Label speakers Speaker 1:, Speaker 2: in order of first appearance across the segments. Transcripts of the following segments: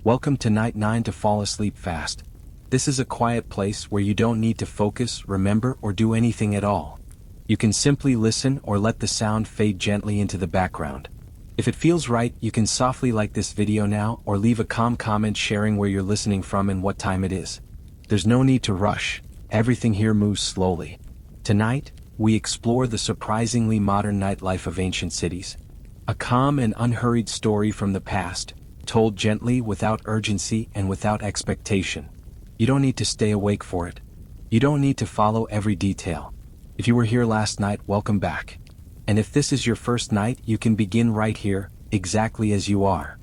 Speaker 1: Welcome to Night 9 to fall asleep fast. This is a quiet place where you don't need to focus, remember, or do anything at all. You can simply listen or let the sound fade gently into the background. If it feels right, you can softly like this video now or leave a calm comment sharing where you're listening from and what time it is. There's no need to rush. Everything here moves slowly. Tonight, we explore the surprisingly modern nightlife of ancient cities. A calm and unhurried story from the past, told gently, without urgency and without expectation. You don't need to stay awake for it. You don't need to follow every detail. If you were here last night, welcome back. And if this is your first night, you can begin right here, exactly as you are.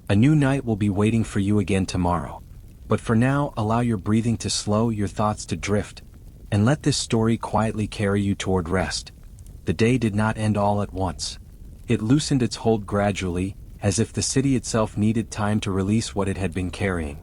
Speaker 1: A new night will be waiting for you again tomorrow. But for now, allow your breathing to slow, your thoughts to drift, and let this story quietly carry you toward rest. The day did not end all at once. It loosened its hold gradually, as if the city itself needed time to release what it had been carrying.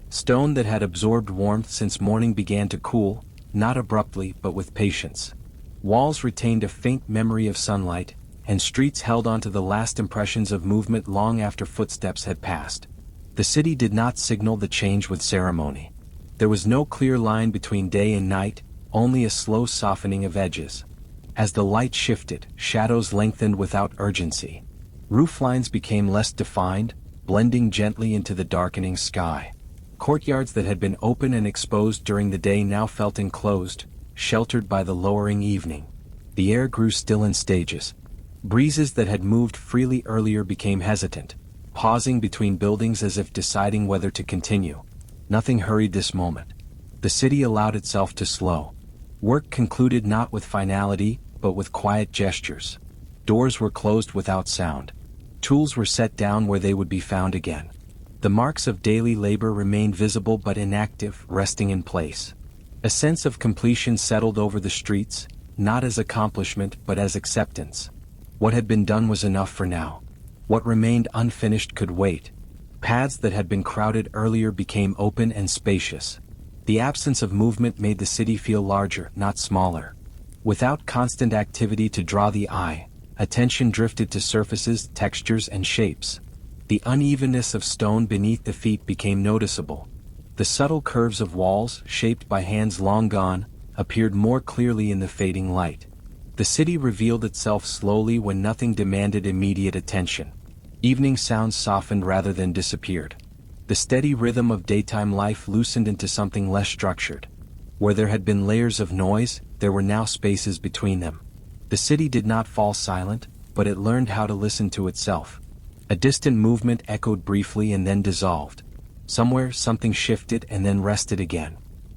Speaker 1: Stone that had absorbed warmth since morning began to cool, not abruptly but with patience. Walls retained a faint memory of sunlight, and streets held on to the last impressions of movement long after footsteps had passed. The city did not signal the change with ceremony. There was no clear line between day and night, only a slow softening of edges. As the light shifted, shadows lengthened without urgency. Rooflines became less defined, blending gently into the darkening sky. Courtyards that had been open and exposed during the day now felt enclosed, sheltered by the lowering evening. The air grew still in stages. Breezes that had moved freely earlier became hesitant, pausing between buildings as if deciding whether to continue. Nothing hurried this moment. The city allowed itself to slow. Work concluded not with finality, but with quiet gestures. Doors were closed without sound. Tools were set down where they would be found again. The marks of daily labor remained visible but inactive, resting in place. A sense of completion settled over the streets, not as accomplishment but as acceptance. What had been done was enough for now. What remained unfinished could wait. Paths that had been crowded earlier became open and spacious. The absence of movement made the city feel larger, not smaller. Without constant activity to draw the eye, attention drifted to surfaces, textures, and shapes. The unevenness of stone beneath the feet became noticeable. The subtle curves of walls, shaped by hands long gone, appeared more clearly in the fading light. The city revealed itself slowly when nothing demanded immediate attention. Evening sounds softened rather than disappeared. The steady rhythm of daytime life loosened into something less structured. Where there had been layers of noise, there were now spaces between them. The city did not fall silent, but it learned how to listen to itself. A distant movement echoed briefly and then dissolved. Somewhere, something shifted and then rested again.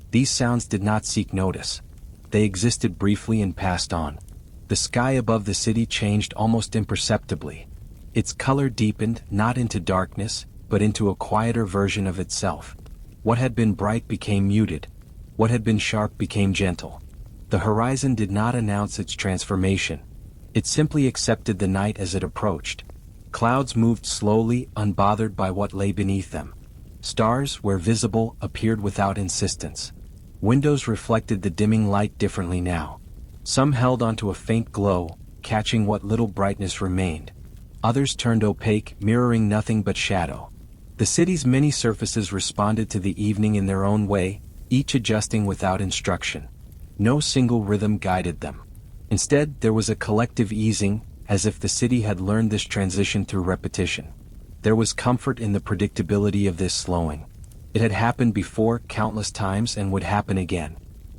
Speaker 1: These sounds did not seek notice. They existed briefly and passed on. The sky above the city changed almost imperceptibly. Its color deepened, not into darkness, but into a quieter version of itself. What had been bright became muted. What had been sharp became gentle. The horizon did not announce its transformation. It simply accepted the night as it approached. Clouds moved slowly, unbothered by what lay beneath them. Stars, where visible, appeared without insistence. Windows reflected the dimming light differently now. Some held onto a faint glow, catching what little brightness remained. Others turned opaque, mirroring nothing but shadow. The city's many surfaces responded to the evening in their own way, each adjusting without instruction. No single rhythm guided them. Instead, there was a collective easing, as if the city had learned this transition through repetition. There was comfort in the predictability of this slowing. It had happened before countless times and would happen again.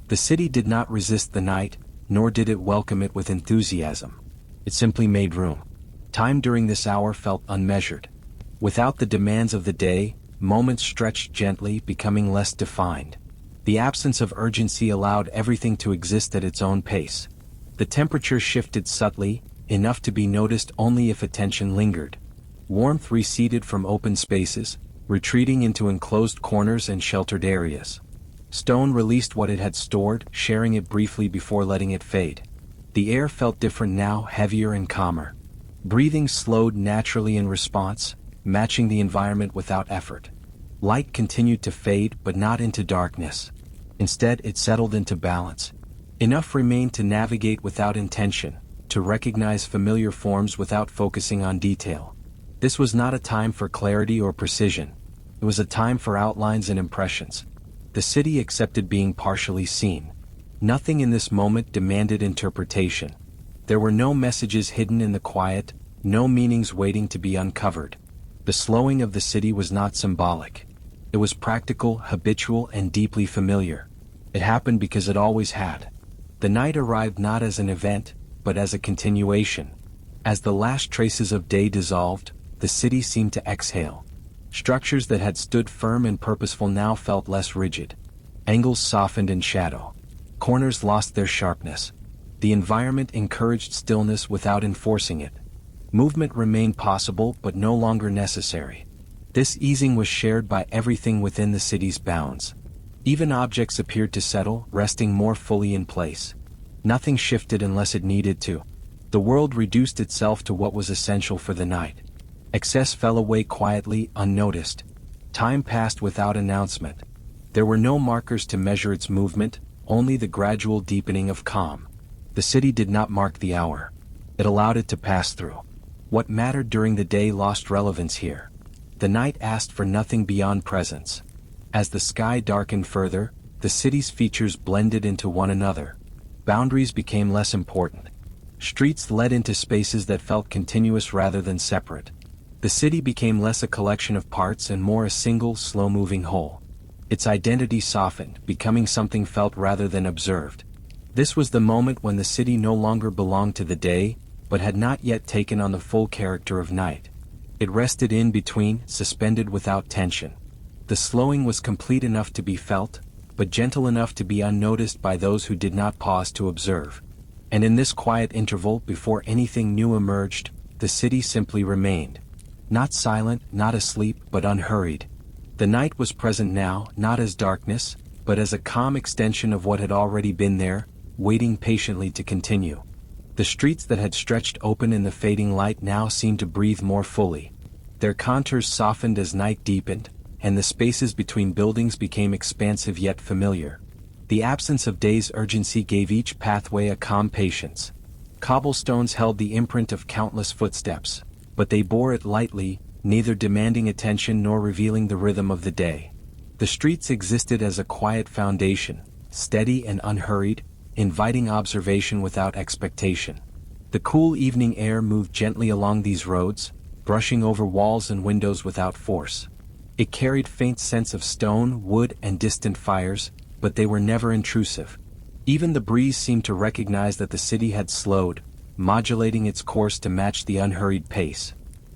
Speaker 1: The city did not resist the night, nor did it welcome it with enthusiasm. It simply made room. Time during this hour felt unmeasured. Without the demands of the day, moments stretched gently, becoming less defined. The absence of urgency allowed everything to exist at its own pace. The temperature shifted subtly, enough to be noticed only if attention lingered. Warmth receded from open spaces, retreating into enclosed corners and sheltered areas. Stone released what it had stored, sharing it briefly before letting it fade. The air felt different now, heavier and calmer. Breathing slowed naturally in response, matching the environment without effort. Light continued to fade, but not into darkness. Instead, it settled into balance. Enough remained to navigate without intention, to recognize familiar forms without focusing on detail. This was not a time for clarity or precision. It was a time for outlines and impressions. The city accepted being partially seen. Nothing in this moment demanded interpretation. There were no messages hidden in the quiet, no meanings waiting to be uncovered. The slowing of the city was not symbolic. It was practical, habitual, and deeply familiar. It happened because it always had. The night arrived not as an event, but as a continuation. As the last traces of day dissolved, the city seemed to exhale. Structures that had stood firm and purposeful now felt less rigid. Angles softened in shadow. Corners lost their sharpness. The environment encouraged stillness without enforcing it. Movement remained possible but no longer necessary. This easing was shared by everything within the city's bounds. Even objects appeared to settle, resting more fully in place. Nothing shifted unless it needed to. The world reduced itself to what was essential for the night. Excess fell away quietly, unnoticed. Time passed without announcement. There were no markers to measure its movement, only the gradual deepening of calm. The city did not mark the hour. It allowed it to pass through. What mattered during the day lost relevance here. The night asked for nothing beyond presence. As the sky darkened further, the city's features blended into one another. Boundaries became less important. Streets led into spaces that felt continuous rather than separate. The city became less a collection of parts and more a single, slow-moving whole. Its identity softened, becoming something felt rather than observed. This was the moment when the city no longer belonged to the day, but had not yet taken on the full character of night. It rested in between, suspended without tension. The slowing was complete enough to be felt, but gentle enough to be unnoticed by those who did not pause to observe. And in this quiet interval before anything new emerged, the city simply remained. Not silent, not asleep, but unhurried. The night was present now, not as darkness, but as a calm extension of what had already been there, waiting patiently to continue. The streets that had stretched open in the fading light now seemed to breathe more fully. Their contours softened as night deepened, and the spaces between buildings became expansive yet familiar. The absence of day's urgency gave each pathway a calm patience. Cobblestones held the imprint of countless footsteps, but they bore it lightly, neither demanding attention nor revealing the rhythm of the day. The streets existed as a quiet foundation, steady and unhurried, inviting observation without expectation. The cool evening air moved gently along these roads, brushing over walls and windows without force. It carried faint scents of stone, wood, and distant fires, but they were never intrusive. Even the breeze seemed to recognize that the city had slowed, modulating its course to match the unhurried pace.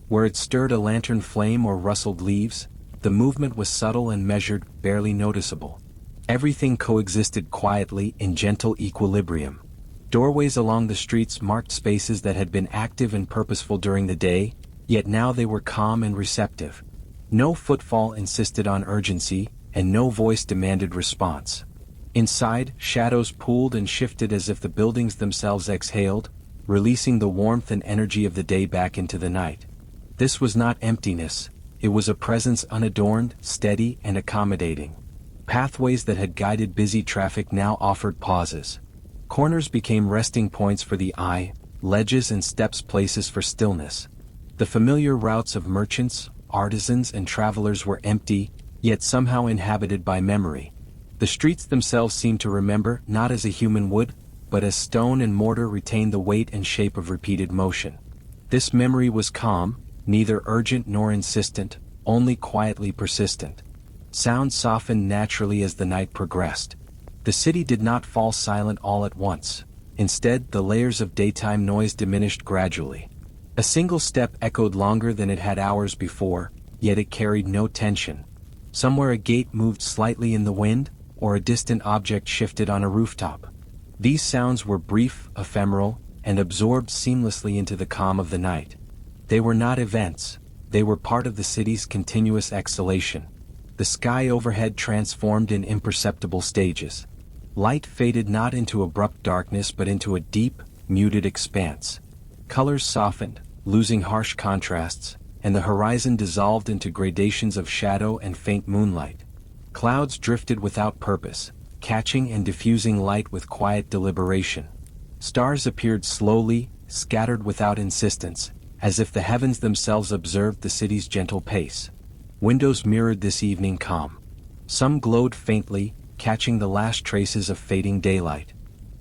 Speaker 1: Where it stirred a lantern flame or rustled leaves, the movement was subtle and measured, barely noticeable. Everything coexisted quietly in gentle equilibrium. Doorways along the streets marked spaces that had been active and purposeful during the day, yet now they were calm and receptive. No footfall insisted on urgency, and no voice demanded response. Inside, shadows pooled and shifted as if the buildings themselves exhaled, releasing the warmth and energy of the day back into the night. This was not emptiness, it was a presence unadorned, steady, and accommodating. Pathways that had guided busy traffic now offered pauses. Corners became resting points for the eye, ledges and steps places for stillness. The familiar routes of merchants, artisans, and travelers were empty, yet somehow inhabited by memory. The streets themselves seemed to remember, not as a human would, but as stone and mortar retained the weight and shape of repeated motion. This memory was calm, neither urgent nor insistent, only quietly persistent. Sound softened naturally as the night progressed. The city did not fall silent all at once. Instead, the layers of daytime noise diminished gradually. A single step echoed longer than it had hours before, yet it carried no tension. Somewhere a gate moved slightly in the wind, or a distant object shifted on a rooftop. These sounds were brief, ephemeral, and absorbed seamlessly into the calm of the night. They were not events, they were part of the city's continuous exhalation. The sky overhead transformed in imperceptible stages. Light faded not into abrupt darkness but into a deep, muted expanse. Colors softened, losing harsh contrasts, and the horizon dissolved into gradations of shadow and faint moonlight. Clouds drifted without purpose, catching and diffusing light with quiet deliberation. Stars appeared slowly, scattered without insistence, as if the heavens themselves observed the city's gentle pace. Windows mirrored this evening calm. Some glowed faintly, catching the last traces of fading daylight.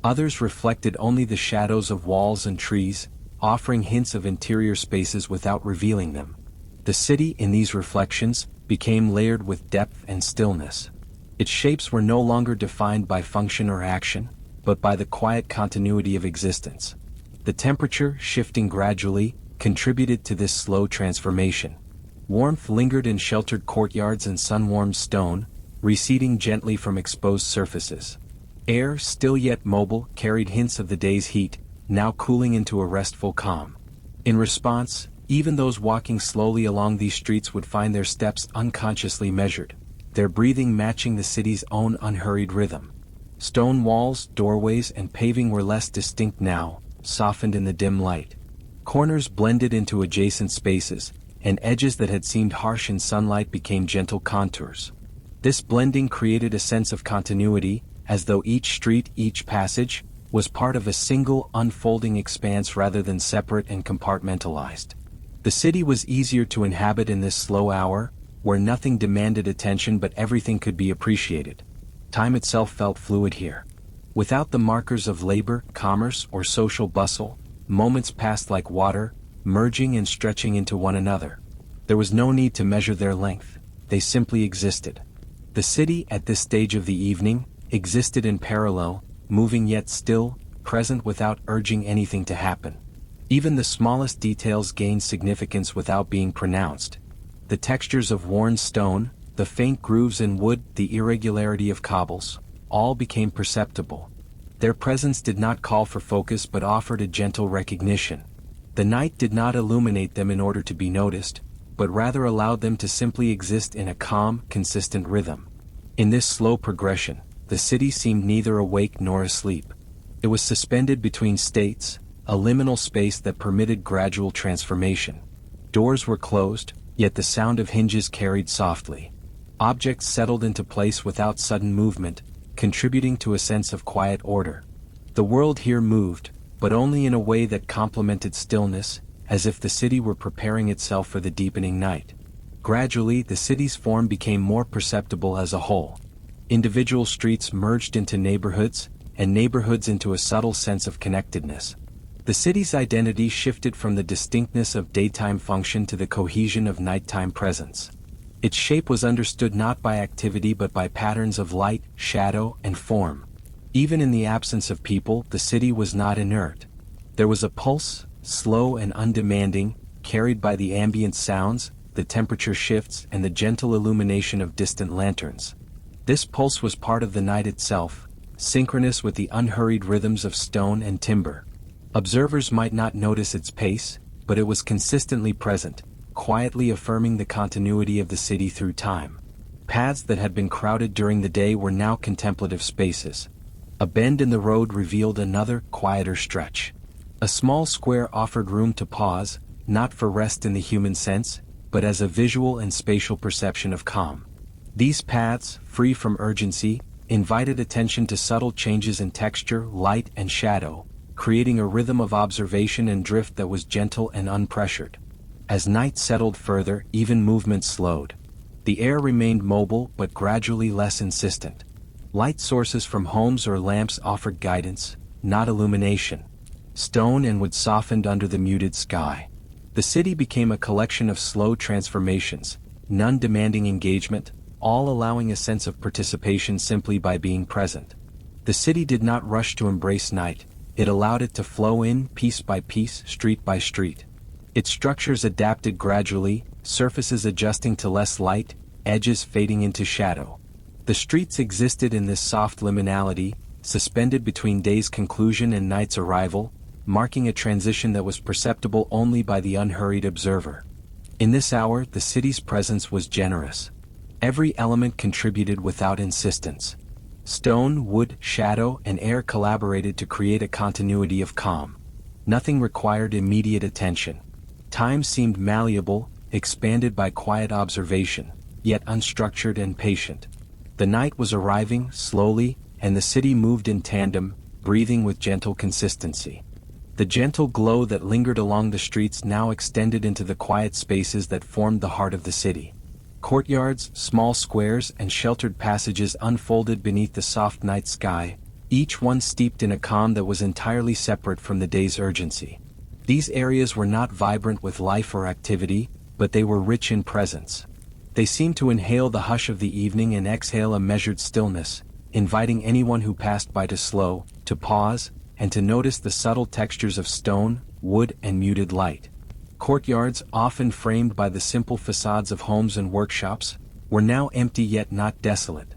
Speaker 1: Others reflected only the shadows of walls and trees, offering hints of interior spaces without revealing them. The city, in these reflections, became layered with depth and stillness. Its shapes were no longer defined by function or action, but by the quiet continuity of existence. The temperature, shifting gradually, contributed to this slow transformation. Warmth lingered in sheltered courtyards and sun-warmed stone, receding gently from exposed surfaces. Air, still yet mobile, carried hints of the day's heat, now cooling into a restful calm. In response, even those walking slowly along these streets would find their steps unconsciously measured, their breathing matching the city's own unhurried rhythm. Stone walls, doorways, and paving were less distinct now, softened in the dim light. Corners blended into adjacent spaces, and edges that had seemed harsh in sunlight became gentle contours. This blending created a sense of continuity, as though each street, each passage, was part of a single, unfolding expanse rather than separate and compartmentalized. The city was easier to inhabit in this slow hour, where nothing demanded attention but everything could be appreciated. Time itself felt fluid here. Without the markers of labor, commerce, or social bustle, moments passed like water, merging and stretching into one another. There was no need to measure their length, they simply existed. The city, at this stage of the evening, existed in parallel, moving yet still, present without urging anything to happen. Even the smallest details gained significance without being pronounced. The textures of worn stone, the faint grooves in wood, the irregularity of cobbles, all became perceptible. Their presence did not call for focus but offered a gentle recognition. The night did not illuminate them in order to be noticed, but rather allowed them to simply exist in a calm, consistent rhythm. In this slow progression, the city seemed neither awake nor asleep. It was suspended between states, a liminal space that permitted gradual transformation. Doors were closed, yet the sound of hinges carried softly. Objects settled into place without sudden movement, contributing to a sense of quiet order. The world here moved, but only in a way that complemented stillness, as if the city were preparing itself for the deepening night. Gradually, the city's form became more perceptible as a whole. Individual streets merged into neighborhoods, and neighborhoods into a subtle sense of connectedness. The city's identity shifted from the distinctness of daytime function to the cohesion of nighttime presence. Its shape was understood not by activity but by patterns of light, shadow, and form. Even in the absence of people, the city was not inert. There was a pulse, slow and undemanding, carried by the ambient sounds, the temperature shifts, and the gentle illumination of distant lanterns. This pulse was part of the night itself, synchronous with the unhurried rhythms of stone and timber. Observers might not notice its pace, but it was consistently present, quietly affirming the continuity of the city through time. Paths that had been crowded during the day were now contemplative spaces. A bend in the road revealed another, quieter stretch. A small square offered room to pause, not for rest in the human sense, but as a visual and spatial perception of calm. These paths, free from urgency, invited attention to subtle changes in texture, light, and shadow, creating a rhythm of observation and drift that was gentle and unpressured. As night settled further, even movement slowed. The air remained mobile but gradually less insistent. Light sources from homes or lamps offered guidance, not illumination. Stone and wood softened under the muted sky. The city became a collection of slow transformations, none demanding engagement, all allowing a sense of participation simply by being present. The city did not rush to embrace night, it allowed it to flow in, piece by piece, street by street. Its structures adapted gradually, surfaces adjusting to less light, edges fading into shadow. The streets existed in this soft liminality, suspended between day's conclusion and night's arrival, marking a transition that was perceptible only by the unhurried observer. In this hour, the city's presence was generous. Every element contributed without insistence. Stone, wood, shadow, and air collaborated to create a continuity of calm. Nothing required immediate attention. Time seemed malleable, expanded by quiet observation, yet unstructured and patient. The night was arriving, slowly, and the city moved in tandem, breathing with gentle consistency. The gentle glow that lingered along the streets now extended into the quiet spaces that formed the heart of the city. Courtyards, small squares, and sheltered passages unfolded beneath the soft night sky, each one steeped in a calm that was entirely separate from the day's urgency. These areas were not vibrant with life or activity, but they were rich in presence. They seemed to inhale the hush of the evening and exhale a measured stillness, inviting anyone who passed by to slow, to pause, and to notice the subtle textures of stone, wood, and muted light. Courtyards, often framed by the simple facades of homes and workshops, were now empty yet not desolate.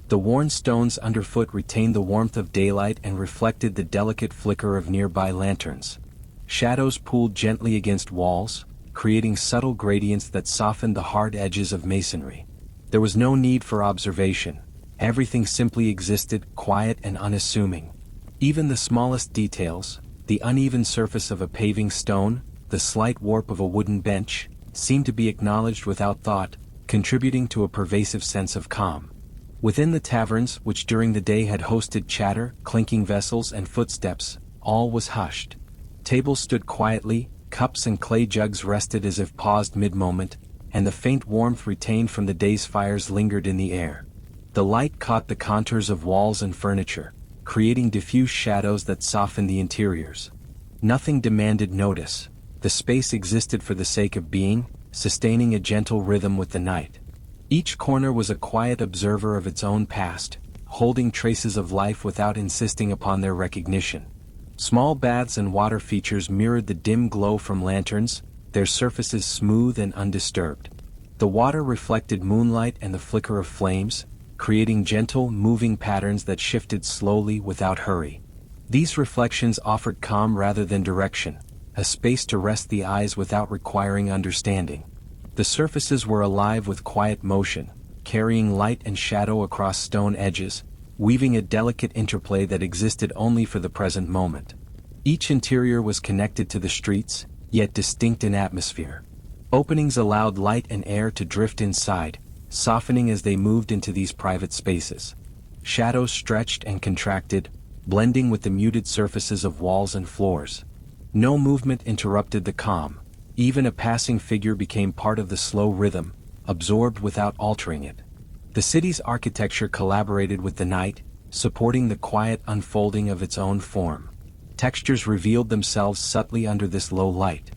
Speaker 1: The worn stones underfoot retained the warmth of daylight and reflected the delicate flicker of nearby lanterns. Shadows pooled gently against walls, creating subtle gradients that softened the hard edges of masonry. There was no need for observation. Everything simply existed, quiet and unassuming. Even the smallest details, the uneven surface of a paving stone, the slight warp of a wooden bench, seemed to be acknowledged without thought, contributing to a pervasive sense of calm. Within the taverns, which during the day had hosted chatter, clinking vessels, and footsteps, all was hushed. Tables stood quietly, cups and clay jugs rested as if paused mid-moment, and the faint warmth retained from the day's fires lingered in the air. The light caught the contours of walls and furniture, creating diffuse shadows that softened the interiors. Nothing demanded notice. The space existed for the sake of being, sustaining a gentle rhythm with the night. Each corner was a quiet observer of its own past, holding traces of life without insisting upon their recognition. Small baths and water features mirrored the dim glow from lanterns, their surfaces smooth and undisturbed. The water reflected moonlight and the flicker of flames, creating gentle, moving patterns that shifted slowly without hurry. These reflections offered calm rather than direction, a space to rest the eyes without requiring understanding. The surfaces were alive with quiet motion, carrying light and shadow across stone edges, weaving a delicate interplay that existed only for the present moment. Each interior was connected to the streets, yet distinct in atmosphere. Openings allowed light and air to drift inside, softening as they moved into these private spaces. Shadows stretched and contracted, blending with the muted surfaces of walls and floors. No movement interrupted the calm. Even a passing figure became part of the slow rhythm, absorbed without altering it. The city's architecture collaborated with the night, supporting the quiet unfolding of its own form. Textures revealed themselves subtly under this low light.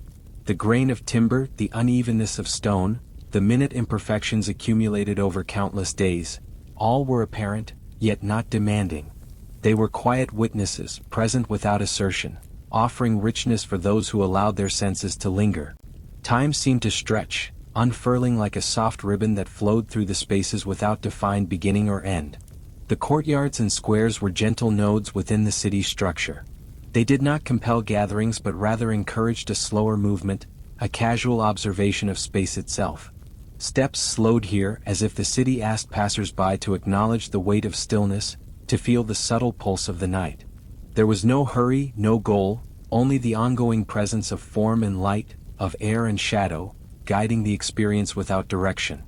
Speaker 1: The grain of timber, the unevenness of stone, the minute imperfections accumulated over countless days, all were apparent, yet not demanding. They were quiet witnesses, present without assertion, offering richness for those who allowed their senses to linger. Time seemed to stretch, unfurling like a soft ribbon that flowed through the spaces without defined beginning or end. The courtyards and squares were gentle nodes within the city's structure. They did not compel gatherings but rather encouraged a slower movement, a casual observation of space itself. Steps slowed here as if the city asked passers-by to acknowledge the weight of stillness, to feel the subtle pulse of the night. There was no hurry, no goal, only the ongoing presence of form and light, of air and shadow, guiding the experience without direction.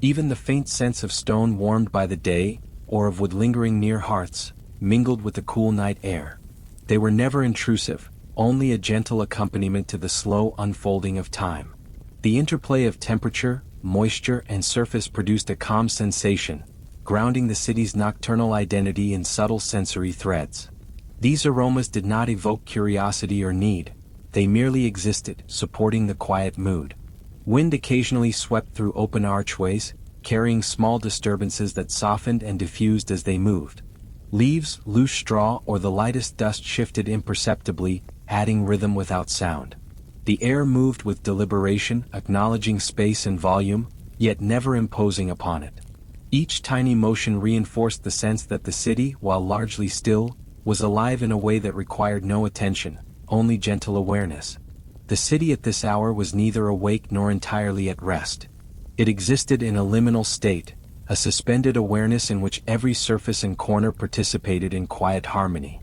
Speaker 1: Even the faint sense of stone warmed by the day, or of wood lingering near hearths, mingled with the cool night air. They were never intrusive, only a gentle accompaniment to the slow unfolding of time. The interplay of temperature, moisture, and surface produced a calm sensation, grounding the city's nocturnal identity in subtle sensory threads. These aromas did not evoke curiosity or need, they merely existed, supporting the quiet mood. Wind occasionally swept through open archways, carrying small disturbances that softened and diffused as they moved. Leaves, loose straw, or the lightest dust shifted imperceptibly, adding rhythm without sound. The air moved with deliberation, acknowledging space and volume, yet never imposing upon it. Each tiny motion reinforced the sense that the city, while largely still, was alive in a way that required no attention, only gentle awareness. The city at this hour was neither awake nor entirely at rest. It existed in a liminal state, a suspended awareness in which every surface and corner participated in quiet harmony.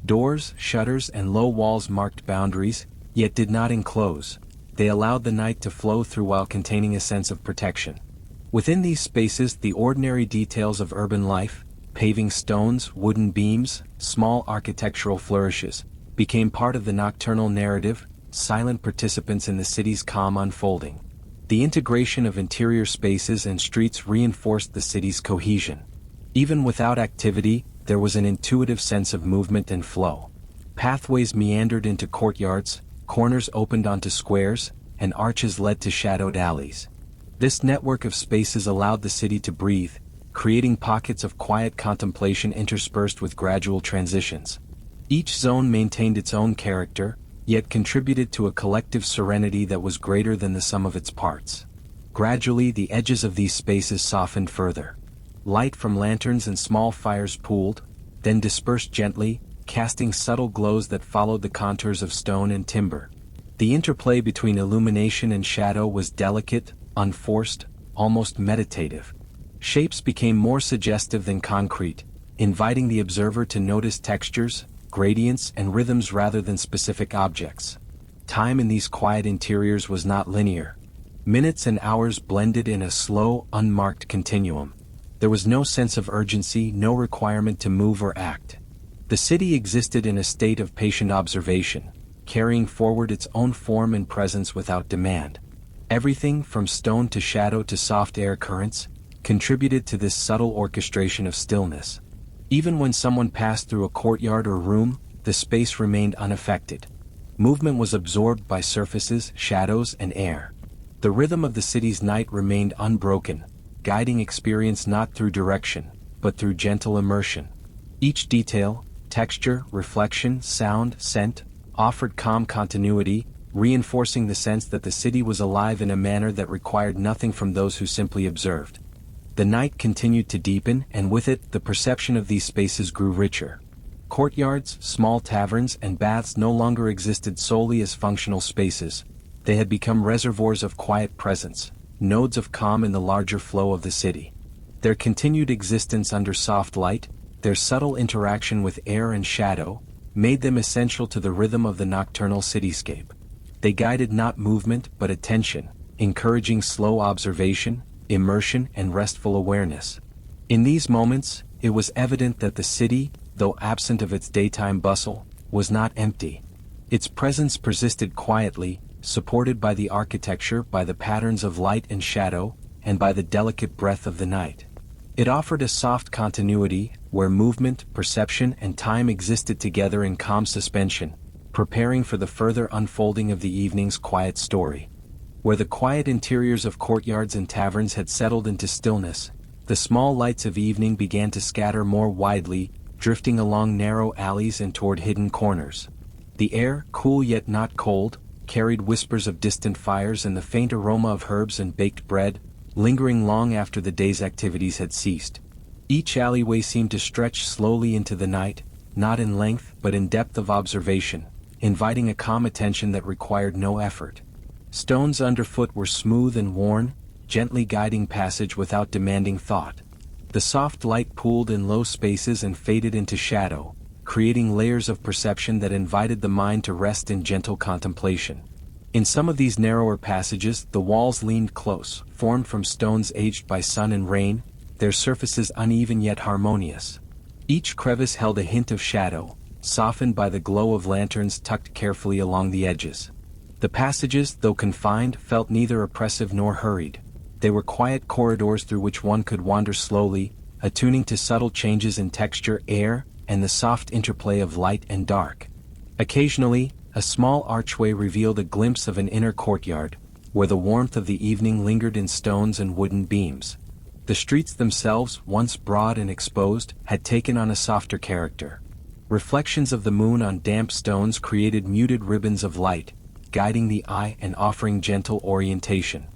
Speaker 1: Doors, shutters, and low walls marked boundaries, yet did not enclose. They allowed the night to flow through while containing a sense of protection. Within these spaces, the ordinary details of urban life, paving stones, wooden beams, small architectural flourishes, became part of the nocturnal narrative, silent participants in the city's calm unfolding. The integration of interior spaces and streets reinforced the city's cohesion. Even without activity, there was an intuitive sense of movement and flow. Pathways meandered into courtyards, corners opened onto squares, and arches led to shadowed alleys. This network of spaces allowed the city to breathe, creating pockets of quiet contemplation interspersed with gradual transitions. Each zone maintained its own character, yet contributed to a collective serenity that was greater than the sum of its parts. Gradually, the edges of these spaces softened further. Light from lanterns and small fires pooled, then dispersed gently, casting subtle glows that followed the contours of stone and timber. The interplay between illumination and shadow was delicate, unforced, almost meditative. Shapes became more suggestive than concrete, inviting the observer to notice textures, gradients, and rhythms rather than specific objects. Time in these quiet interiors was not linear. Minutes and hours blended in a slow, unmarked continuum. There was no sense of urgency, no requirement to move or act. The city existed in a state of patient observation, carrying forward its own form and presence without demand. Everything from stone to shadow to soft air currents contributed to this subtle orchestration of stillness. Even when someone passed through a courtyard or room, the space remained unaffected. Movement was absorbed by surfaces, shadows, and air. The rhythm of the city's night remained unbroken, guiding experience not through direction, but through gentle immersion. Each detail, texture, reflection, sound, scent, offered calm continuity, reinforcing the sense that the city was alive in a manner that required nothing from those who simply observed. The night continued to deepen, and with it, the perception of these spaces grew richer. Courtyards, small taverns, and baths no longer existed solely as functional spaces. They had become reservoirs of quiet presence, nodes of calm in the larger flow of the city. Their continued existence under soft light, their subtle interaction with air and shadow, made them essential to the rhythm of the nocturnal cityscape. They guided not movement but attention, encouraging slow observation, immersion, and restful awareness. In these moments, it was evident that the city, though absent of its daytime bustle, was not empty. Its presence persisted quietly, supported by the architecture, by the patterns of light and shadow, and by the delicate breath of the night. It offered a soft continuity, where movement, perception, and time existed together in calm suspension, preparing for the further unfolding of the evening's quiet story. Where the quiet interiors of courtyards and taverns had settled into stillness, the small lights of evening began to scatter more widely, drifting along narrow alleys and toward hidden corners. The air, cool yet not cold, carried whispers of distant fires and the faint aroma of herbs and baked bread, lingering long after the day's activities had ceased. Each alleyway seemed to stretch slowly into the night, not in length but in depth of observation, inviting a calm attention that required no effort. Stones underfoot were smooth and worn, gently guiding passage without demanding thought. The soft light pooled in low spaces and faded into shadow, creating layers of perception that invited the mind to rest in gentle contemplation. In some of these narrower passages, the walls leaned close, formed from stones aged by sun and rain, their surfaces uneven yet harmonious. Each crevice held a hint of shadow, softened by the glow of lanterns tucked carefully along the edges. The passages, though confined, felt neither oppressive nor hurried. They were quiet corridors through which one could wander slowly, attuning to subtle changes in texture, air, and the soft interplay of light and dark. Occasionally, a small archway revealed a glimpse of an inner courtyard, where the warmth of the evening lingered in stones and wooden beams. The streets themselves, once broad and exposed, had taken on a softer character. Reflections of the moon on damp stones created muted ribbons of light, guiding the eye and offering gentle orientation.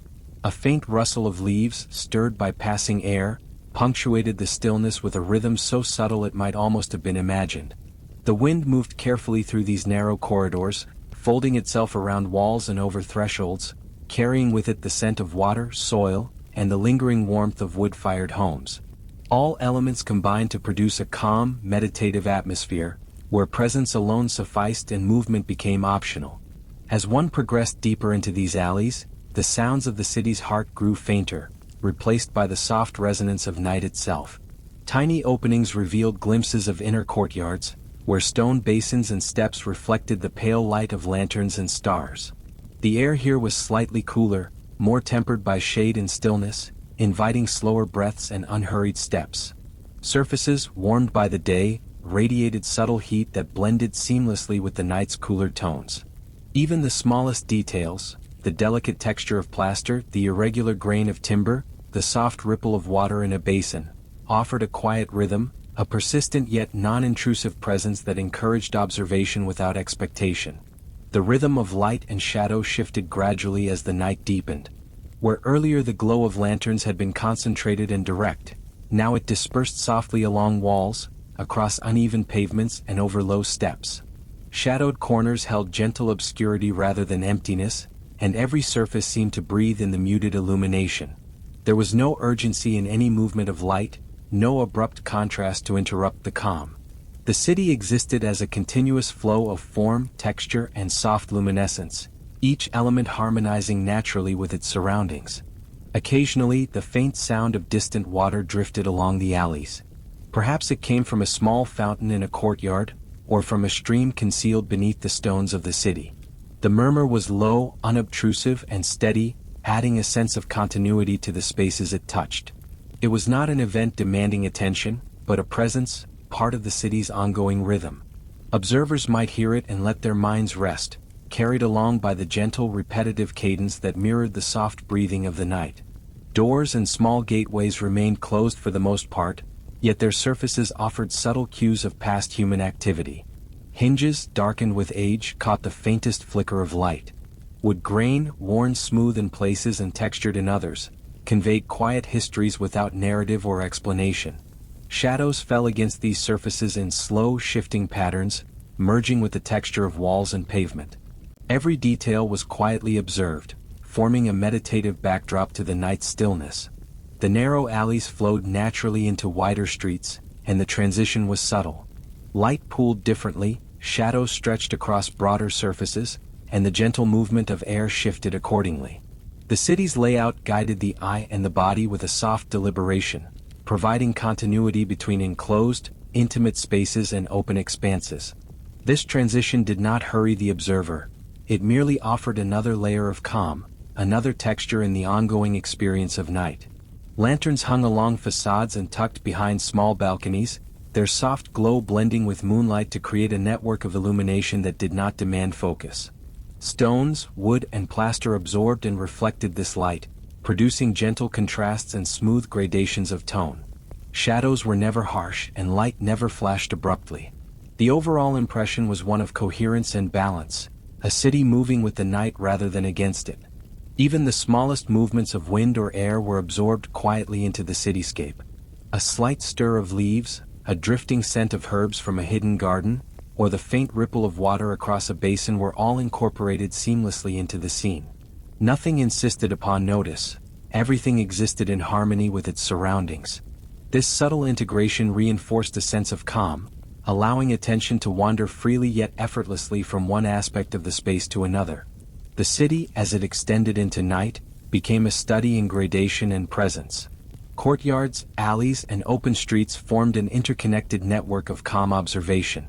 Speaker 1: A faint rustle of leaves, stirred by passing air, punctuated the stillness with a rhythm so subtle it might almost have been imagined. The wind moved carefully through these narrow corridors, folding itself around walls and over thresholds, carrying with it the scent of water, soil, and the lingering warmth of wood-fired homes. All elements combined to produce a calm, meditative atmosphere, where presence alone sufficed and movement became optional. As one progressed deeper into these alleys, the sounds of the city's heart grew fainter, replaced by the soft resonance of night itself. Tiny openings revealed glimpses of inner courtyards, where stone basins and steps reflected the pale light of lanterns and stars. The air here was slightly cooler, more tempered by shade and stillness, inviting slower breaths and unhurried steps. Surfaces, warmed by the day, radiated subtle heat that blended seamlessly with the night's cooler tones. Even the smallest details, the delicate texture of plaster, the irregular grain of timber, the soft ripple of water in a basin, offered a quiet rhythm, a persistent yet non-intrusive presence that encouraged observation without expectation. The rhythm of light and shadow shifted gradually as the night deepened. Where earlier the glow of lanterns had been concentrated and direct, now it dispersed softly along walls, across uneven pavements and over low steps. Shadowed corners held gentle obscurity rather than emptiness, and every surface seemed to breathe in the muted illumination. There was no urgency in any movement of light, no abrupt contrast to interrupt the calm. The city existed as a continuous flow of form, texture, and soft luminescence, each element harmonizing naturally with its surroundings. Occasionally, the faint sound of distant water drifted along the alleys. Perhaps it came from a small fountain in a courtyard, or from a stream concealed beneath the stones of the city. The murmur was low, unobtrusive, and steady, adding a sense of continuity to the spaces it touched. It was not an event demanding attention, but a presence, part of the city's ongoing rhythm. Observers might hear it and let their minds rest, carried along by the gentle, repetitive cadence that mirrored the soft breathing of the night. Doors and small gateways remained closed for the most part, yet their surfaces offered subtle cues of past human activity. Hinges, darkened with age, caught the faintest flicker of light. Wood grain, worn smooth in places and textured in others, conveyed quiet histories without narrative or explanation. Shadows fell against these surfaces in slow, shifting patterns, merging with the texture of walls and pavement. Every detail was quietly observed, forming a meditative backdrop to the night's stillness. The narrow alleys flowed naturally into wider streets, and the transition was subtle. Light pooled differently, shadows stretched across broader surfaces, and the gentle movement of air shifted accordingly. The city's layout guided the eye and the body with a soft deliberation, providing continuity between enclosed, intimate spaces and open expanses. This transition did not hurry the observer, it merely offered another layer of calm, another texture in the ongoing experience of night. Lanterns hung along facades and tucked behind small balconies, their soft glow blending with moonlight to create a network of illumination that did not demand focus. Stones, wood, and plaster absorbed and reflected this light, producing gentle contrasts and smooth gradations of tone. Shadows were never harsh and light never flashed abruptly. The overall impression was one of coherence and balance, a city moving with the night rather than against it. Even the smallest movements of wind or air were absorbed quietly into the cityscape. A slight stir of leaves, a drifting scent of herbs from a hidden garden, or the faint ripple of water across a basin were all incorporated seamlessly into the scene. Nothing insisted upon notice, everything existed in harmony with its surroundings. This subtle integration reinforced a sense of calm, allowing attention to wander freely yet effortlessly from one aspect of the space to another. The city, as it extended into night, became a study in gradation and presence. Courtyards, alleys, and open streets formed an interconnected network of calm observation.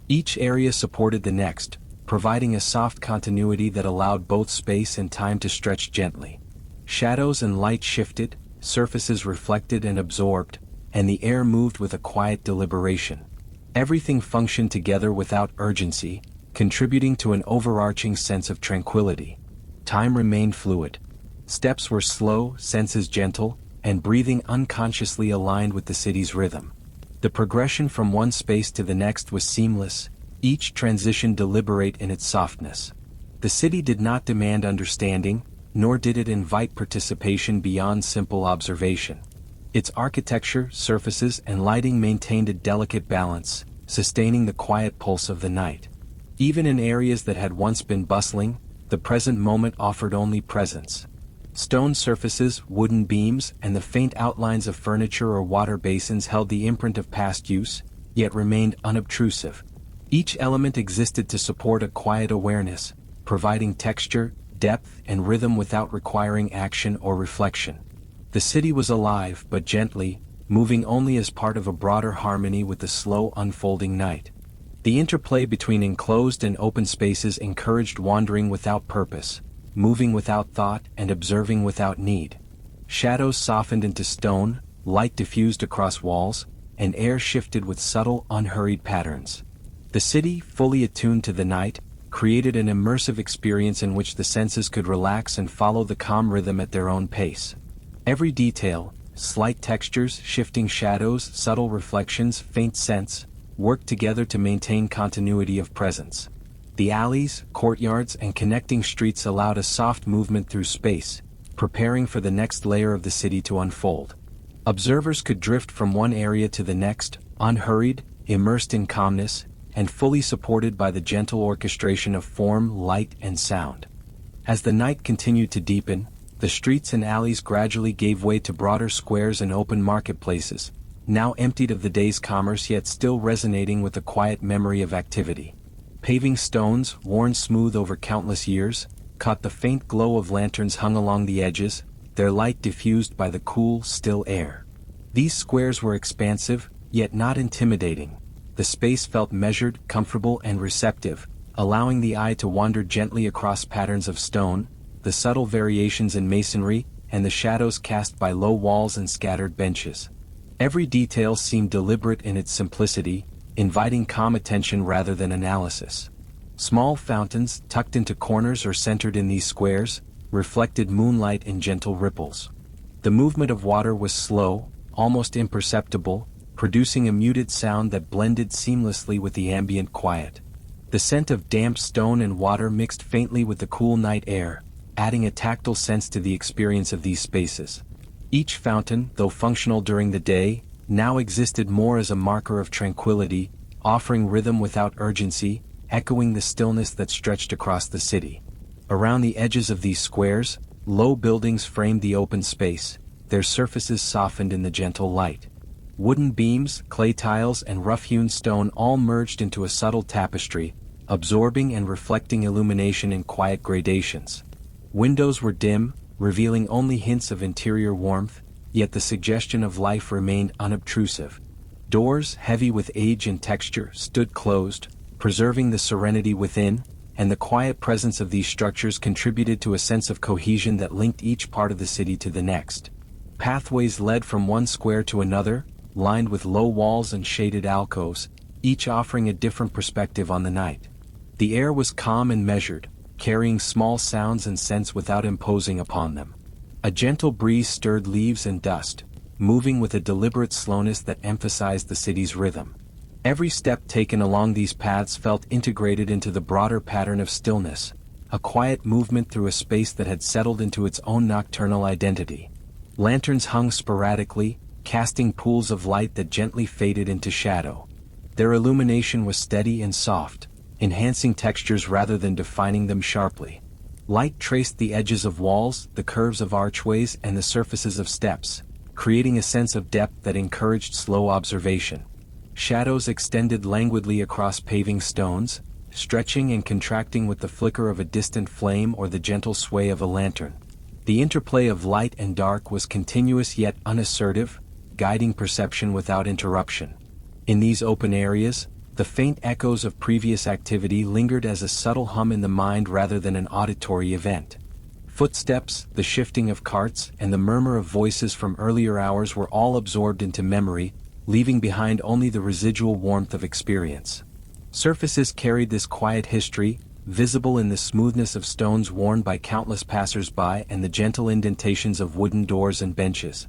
Speaker 1: Each area supported the next, providing a soft continuity that allowed both space and time to stretch gently. Shadows and light shifted, surfaces reflected and absorbed, and the air moved with a quiet deliberation. Everything functioned together without urgency, contributing to an overarching sense of tranquility. Time remained fluid. Steps were slow, senses gentle, and breathing unconsciously aligned with the city's rhythm. The progression from one space to the next was seamless, each transition deliberate in its softness. The city did not demand understanding, nor did it invite participation beyond simple observation. Its architecture, surfaces, and lighting maintained a delicate balance, sustaining the quiet pulse of the night. Even in areas that had once been bustling, the present moment offered only presence. Stone surfaces, wooden beams, and the faint outlines of furniture or water basins held the imprint of past use, yet remained unobtrusive. Each element existed to support a quiet awareness, providing texture, depth, and rhythm without requiring action or reflection. The city was alive but gently, moving only as part of a broader harmony with the slow unfolding night. The interplay between enclosed and open spaces encouraged wandering without purpose. moving without thought and observing without need. Shadows softened into stone, light diffused across walls, and air shifted with subtle, unhurried patterns. The city, fully attuned to the night, created an immersive experience in which the senses could relax and follow the calm rhythm at their own pace. Every detail, slight textures, shifting shadows, subtle reflections, faint scents, worked together to maintain continuity of presence. The alleys, courtyards, and connecting streets allowed a soft movement through space, preparing for the next layer of the city to unfold. Observers could drift from one area to the next, unhurried, immersed in calmness, and fully supported by the gentle orchestration of form, light, and sound. As the night continued to deepen, the streets and alleys gradually gave way to broader squares and open marketplaces, now emptied of the day's commerce yet still resonating with the quiet memory of activity. Paving stones, worn smooth over countless years, caught the faint glow of lanterns hung along the edges, their light diffused by the cool, still air. These squares were expansive, yet not intimidating. The space felt measured, comfortable, and receptive, allowing the eye to wander gently across patterns of stone, the subtle variations in masonry, and the shadows cast by low walls and scattered benches. Every detail seemed deliberate in its simplicity, inviting calm attention rather than analysis. Small fountains, tucked into corners or centered in these squares, reflected moonlight in gentle ripples. The movement of water was slow, almost imperceptible, producing a muted sound that blended seamlessly with the ambient quiet. The scent of damp stone and water mixed faintly with the cool night air, adding a tactile sense to the experience of these spaces. Each fountain, though functional during the day, now existed more as a marker of tranquility, offering rhythm without urgency, echoing the stillness that stretched across the city. Around the edges of these squares, low buildings framed the open space, their surfaces softened in the gentle light. Wooden beams, clay tiles, and rough-hewn stone all merged into a subtle tapestry, absorbing and reflecting illumination in quiet gradations. Windows were dim, revealing only hints of interior warmth, yet the suggestion of life remained unobtrusive. Doors, heavy with age and texture, stood closed, preserving the serenity within, and the quiet presence of these structures contributed to a sense of cohesion that linked each part of the city to the next. Pathways led from one square to another, lined with low walls and shaded alcoves, each offering a different perspective on the night. The air was calm and measured, carrying small sounds and scents without imposing upon them. A gentle breeze stirred leaves and dust, moving with a deliberate slowness that emphasized the city's rhythm. Every step taken along these paths felt integrated into the broader pattern of stillness, a quiet movement through a space that had settled into its own nocturnal identity. Lanterns hung sporadically, casting pools of light that gently faded into shadow. Their illumination was steady and soft, enhancing textures rather than defining them sharply. Light traced the edges of walls, the curves of archways, and the surfaces of steps, creating a sense of depth that encouraged slow observation. Shadows extended languidly across paving stones, stretching and contracting with the flicker of a distant flame or the gentle sway of a lantern. The interplay of light and dark was continuous yet unassertive, guiding perception without interruption. In these open areas, the faint echoes of previous activity lingered as a subtle hum in the mind rather than an auditory event. Footsteps, the shifting of carts, and the murmur of voices from earlier hours were all absorbed into memory, leaving behind only the residual warmth of experience. Surfaces carried this quiet history, visible in the smoothness of stones worn by countless passers-by and the gentle indentations of wooden doors and benches.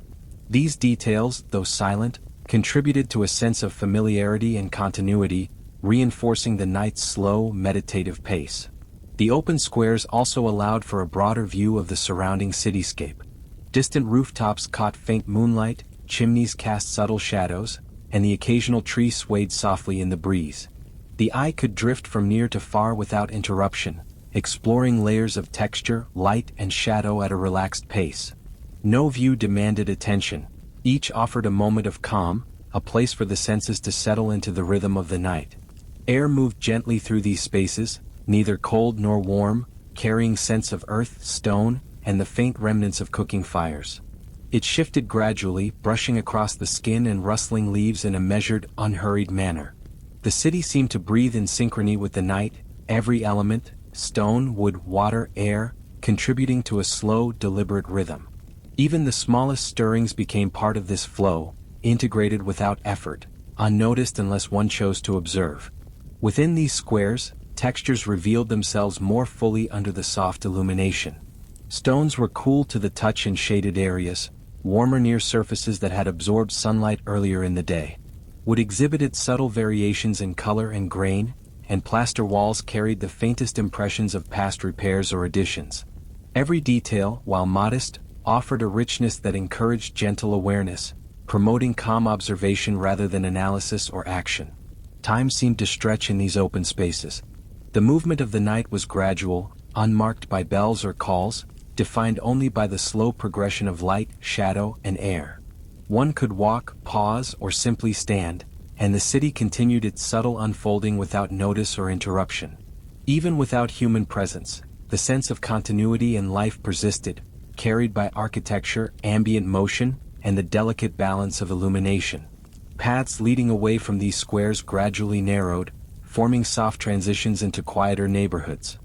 Speaker 1: These details, though silent, contributed to a sense of familiarity and continuity, reinforcing the night's slow, meditative pace. The open squares also allowed for a broader view of the surrounding cityscape. Distant rooftops caught faint moonlight, chimneys cast subtle shadows, and the occasional tree swayed softly in the breeze. The eye could drift from near to far without interruption, exploring layers of texture, light, and shadow at a relaxed pace. No view demanded attention. Each offered a moment of calm, a place for the senses to settle into the rhythm of the night. Air moved gently through these spaces, neither cold nor warm, carrying scents of earth, stone, and the faint remnants of cooking fires. It shifted gradually, brushing across the skin and rustling leaves in a measured, unhurried manner. The city seemed to breathe in synchrony with the night, every element, stone, wood, water, air, contributing to a slow, deliberate rhythm. Even the smallest stirrings became part of this flow, integrated without effort, unnoticed unless one chose to observe. Within these squares, textures revealed themselves more fully under the soft illumination. Stones were cool to the touch in shaded areas, warmer near surfaces that had absorbed sunlight earlier in the day. Wood exhibited subtle variations in color and grain, and plaster walls carried the faintest impressions of past repairs or additions. Every detail, while modest, offered a richness that encouraged gentle awareness, promoting calm observation rather than analysis or action. Time seemed to stretch in these open spaces. The movement of the night was gradual, unmarked by bells or calls, defined only by the slow progression of light, shadow, and air. One could walk, pause, or simply stand, and the city continued its subtle unfolding without notice or interruption. Even without human presence, the sense of continuity and life persisted, carried by architecture, ambient motion, and the delicate balance of illumination. Paths leading away from these squares gradually narrowed, forming soft transitions into quieter neighborhoods.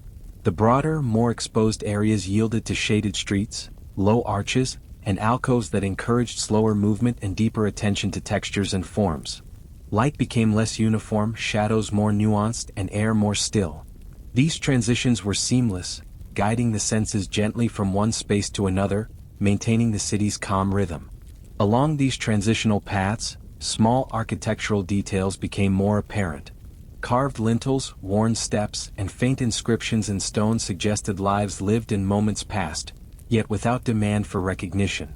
Speaker 1: The broader, more exposed areas yielded to shaded streets, low arches, and alcoves that encouraged slower movement and deeper attention to textures and forms. Light became less uniform, shadows more nuanced, and air more still. These transitions were seamless, guiding the senses gently from one space to another, maintaining the city's calm rhythm. Along these transitional paths, small architectural details became more apparent. Carved lintels, worn steps, and faint inscriptions in stone suggested lives lived in moments past, yet without demand for recognition.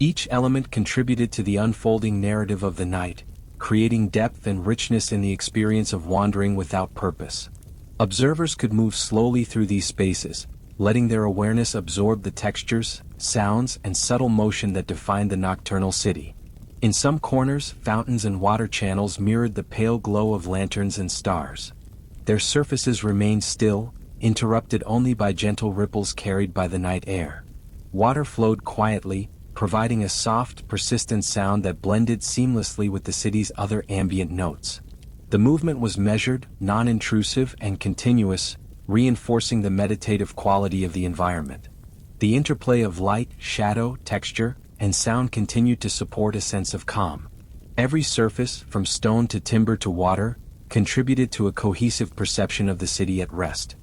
Speaker 1: Each element contributed to the unfolding narrative of the night, creating depth and richness in the experience of wandering without purpose. Observers could move slowly through these spaces, letting their awareness absorb the textures, sounds, and subtle motion that defined the nocturnal city. In some corners, fountains and water channels mirrored the pale glow of lanterns and stars. Their surfaces remained still, interrupted only by gentle ripples carried by the night air. Water flowed quietly, providing a soft, persistent sound that blended seamlessly with the city's other ambient notes. The movement was measured, non-intrusive, and continuous, reinforcing the meditative quality of the environment. The interplay of light, shadow, texture, and sound continued to support a sense of calm. Every surface, from stone to timber to water, contributed to a cohesive perception of the city at rest.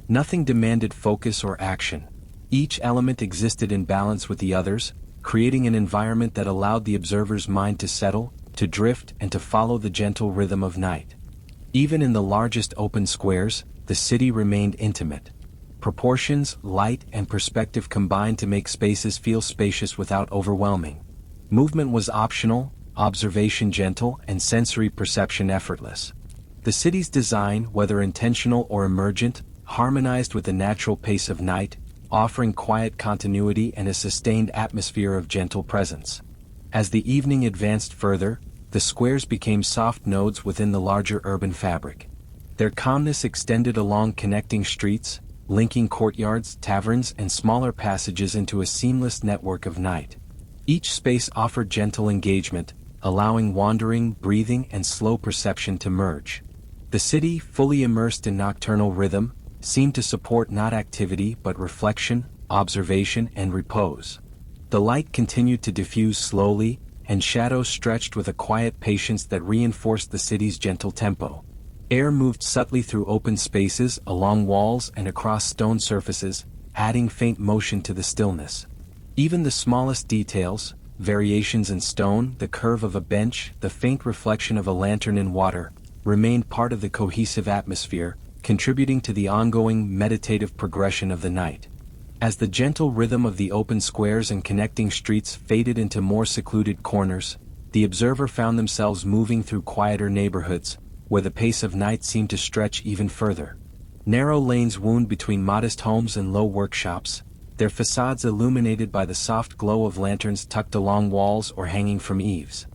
Speaker 1: Nothing demanded focus or action. Each element existed in balance with the others, creating an environment that allowed the observer's mind to settle, to drift, and to follow the gentle rhythm of night. Even in the largest open squares, the city remained intimate. Proportions, light, and perspective combined to make spaces feel spacious without overwhelming. Movement was optional, observation gentle, and sensory perception effortless. The city's design, whether intentional or emergent, harmonized with the natural pace of night, offering quiet continuity and a sustained atmosphere of gentle presence. As the evening advanced further, the squares became soft nodes within the larger urban fabric. Their calmness extended along connecting streets, linking courtyards, taverns, and smaller passages into a seamless network of night. Each space offered gentle engagement, allowing wandering, breathing, and slow perception to merge. The city, fully immersed in nocturnal rhythm, seemed to support not activity but reflection, observation, and repose. The light continued to diffuse slowly, and shadows stretched with a quiet patience that reinforced the city's gentle tempo. Air moved subtly through open spaces, along walls, and across stone surfaces, adding faint motion to the stillness. Even the smallest details, variations in stone, the curve of a bench, the faint reflection of a lantern in water, remained part of the cohesive atmosphere, contributing to the ongoing meditative progression of the night. As the gentle rhythm of the open squares and connecting streets faded into more secluded corners, the observer found themselves moving through quieter neighborhoods, where the pace of night seemed to stretch even further. Narrow lanes wound between modest homes and low workshops, their facades illuminated by the soft glow of lanterns tucked along walls or hanging from eaves.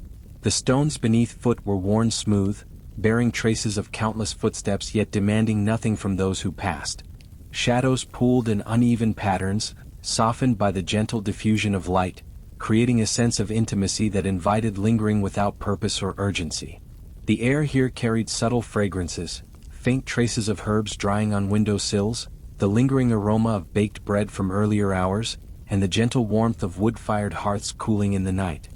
Speaker 1: The stones beneath foot were worn smooth, bearing traces of countless footsteps yet demanding nothing from those who passed. Shadows pooled in uneven patterns, softened by the gentle diffusion of light, creating a sense of intimacy that invited lingering without purpose or urgency. The air here carried subtle fragrances, faint traces of herbs drying on windowsills, the lingering aroma of baked bread from earlier hours, and the gentle warmth of wood-fired hearths cooling in the night.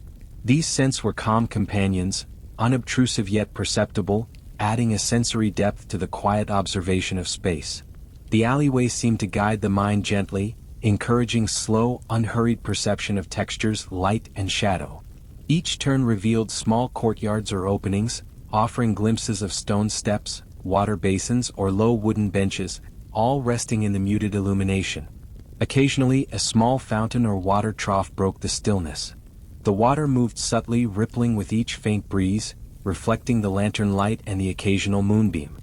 Speaker 1: These scents were calm companions, unobtrusive yet perceptible, adding a sensory depth to the quiet observation of space. The alleyways seemed to guide the mind gently, encouraging slow, unhurried perception of textures, light and shadow. Each turn revealed small courtyards or openings, offering glimpses of stone steps, water basins or low wooden benches, all resting in the muted illumination. Occasionally, a small fountain or water trough broke the stillness. The water moved subtly, rippling with each faint breeze, reflecting the lantern light and the occasional moonbeam.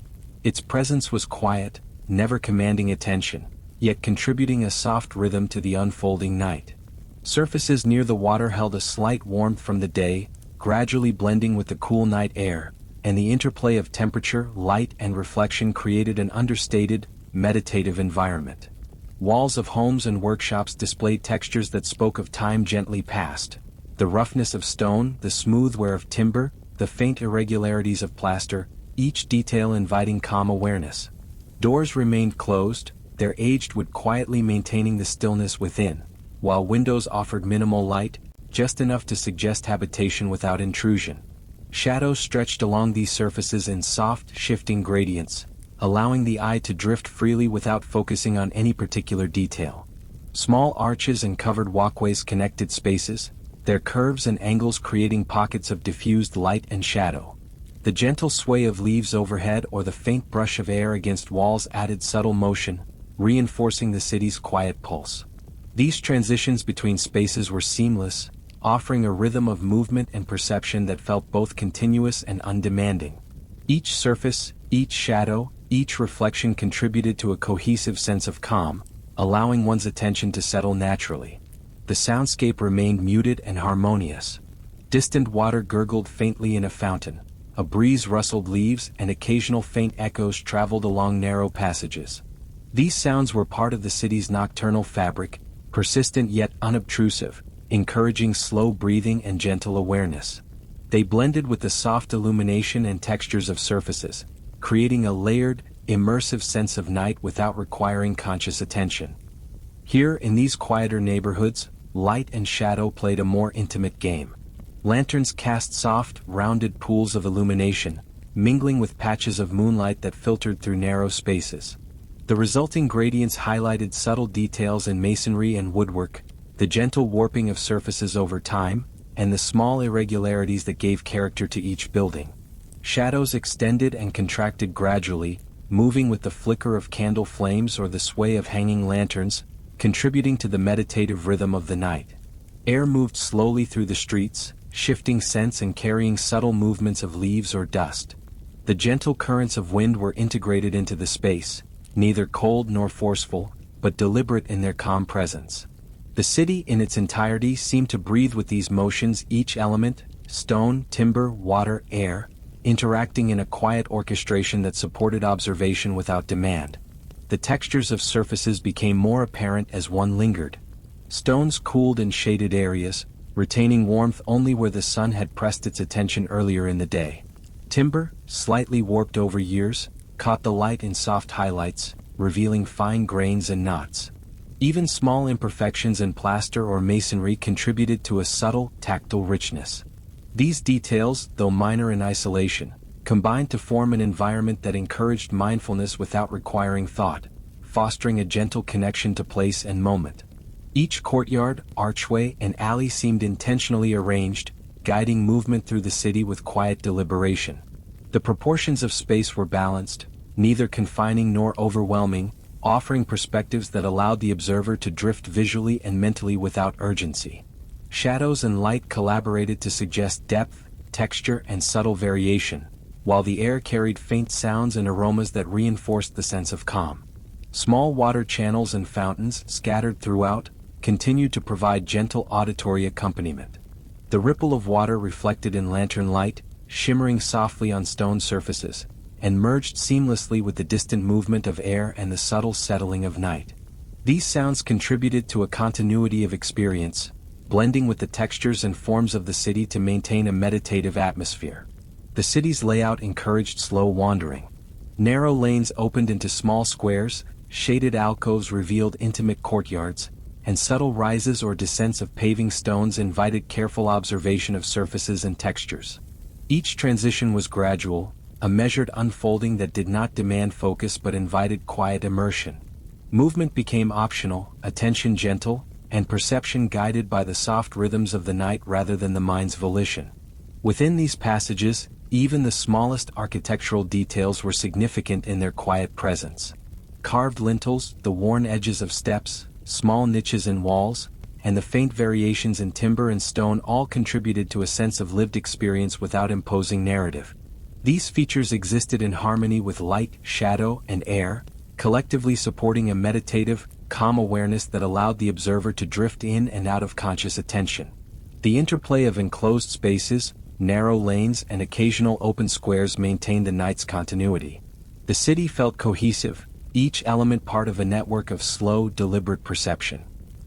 Speaker 1: Its presence was quiet, never commanding attention, yet contributing a soft rhythm to the unfolding night. Surfaces near the water held a slight warmth from the day, gradually blending with the cool night air, and the interplay of temperature, light and reflection created an understated, meditative environment. Walls of homes and workshops displayed textures that spoke of time gently passed. The roughness of stone, the smooth wear of timber, the faint irregularities of plaster, each detail inviting calm awareness. Doors remained closed, their aged wood quietly maintaining the stillness within, while windows offered minimal light, just enough to suggest habitation without intrusion. Shadows stretched along these surfaces in soft, shifting gradients, allowing the eye to drift freely without focusing on any particular detail. Small arches and covered walkways connected spaces, their curves and angles creating pockets of diffused light and shadow. The gentle sway of leaves overhead or the faint brush of air against walls added subtle motion, reinforcing the city's quiet pulse. These transitions between spaces were seamless, offering a rhythm of movement and perception that felt both continuous and undemanding. Each surface, each shadow, each reflection contributed to a cohesive sense of calm, allowing one's attention to settle naturally. The soundscape remained muted and harmonious. Distant water gurgled faintly in a fountain, a breeze rustled leaves and occasional faint echoes traveled along narrow passages. These sounds were part of the city's nocturnal fabric, persistent yet unobtrusive, encouraging slow breathing and gentle awareness. They blended with the soft illumination and textures of surfaces, creating a layered, immersive sense of night without requiring conscious attention. Here, in these quieter neighborhoods, light and shadow played a more intimate game. Lanterns cast soft, rounded pools of illumination, mingling with patches of moonlight that filtered through narrow spaces. The resulting gradients highlighted subtle details in masonry and woodwork, the gentle warping of surfaces over time, and the small irregularities that gave character to each building. Shadows extended and contracted gradually, moving with the flicker of candle flames or the sway of hanging lanterns, contributing to the meditative rhythm of the night. Air moved slowly through the streets, shifting scents and carrying subtle movements of leaves or dust. The gentle currents of wind were integrated into the space, neither cold nor forceful, but deliberate in their calm presence. The city in its entirety seemed to breathe with these motions, each element, stone, timber, water, air, interacting in a quiet orchestration that supported observation without demand. The textures of surfaces became more apparent as one lingered. Stones cooled in shaded areas, retaining warmth only where the sun had pressed its attention earlier in the day. Timber, slightly warped over years, caught the light in soft highlights, revealing fine grains and knots. Even small imperfections in plaster or masonry contributed to a subtle, tactile richness. These details, though minor in isolation, combined to form an environment that encouraged mindfulness without requiring thought, fostering a gentle connection to place and moment. Each courtyard, archway, and alley seemed intentionally arranged, guiding movement through the city with quiet deliberation. The proportions of space were balanced, neither confining nor overwhelming, offering perspectives that allowed the observer to drift visually and mentally without urgency. Shadows and light collaborated to suggest depth, texture, and subtle variation, while the air carried faint sounds and aromas that reinforced the sense of calm. Small water channels and fountains, scattered throughout, continued to provide gentle auditory accompaniment. The ripple of water reflected in lantern light, shimmering softly on stone surfaces, and merged seamlessly with the distant movement of air and the subtle settling of night. These sounds contributed to a continuity of experience, blending with the textures and forms of the city to maintain a meditative atmosphere. The city's layout encouraged slow wandering. Narrow lanes opened into small squares, shaded alcoves revealed intimate courtyards, and subtle rises or descents of paving stones invited careful observation of surfaces and textures. Each transition was gradual, a measured unfolding that did not demand focus but invited quiet immersion. Movement became optional, attention gentle, and perception guided by the soft rhythms of the night rather than the mind's volition. Within these passages, even the smallest architectural details were significant in their quiet presence. Carved lintels, the worn edges of steps, small niches in walls, and the faint variations in timber and stone all contributed to a sense of lived experience without imposing narrative. These features existed in harmony with light, shadow, and air, collectively supporting a meditative, calm awareness that allowed the observer to drift in and out of conscious attention. The interplay of enclosed spaces, narrow lanes, and occasional open squares maintained the night's continuity. The city felt cohesive, each element part of a network of slow, deliberate perception.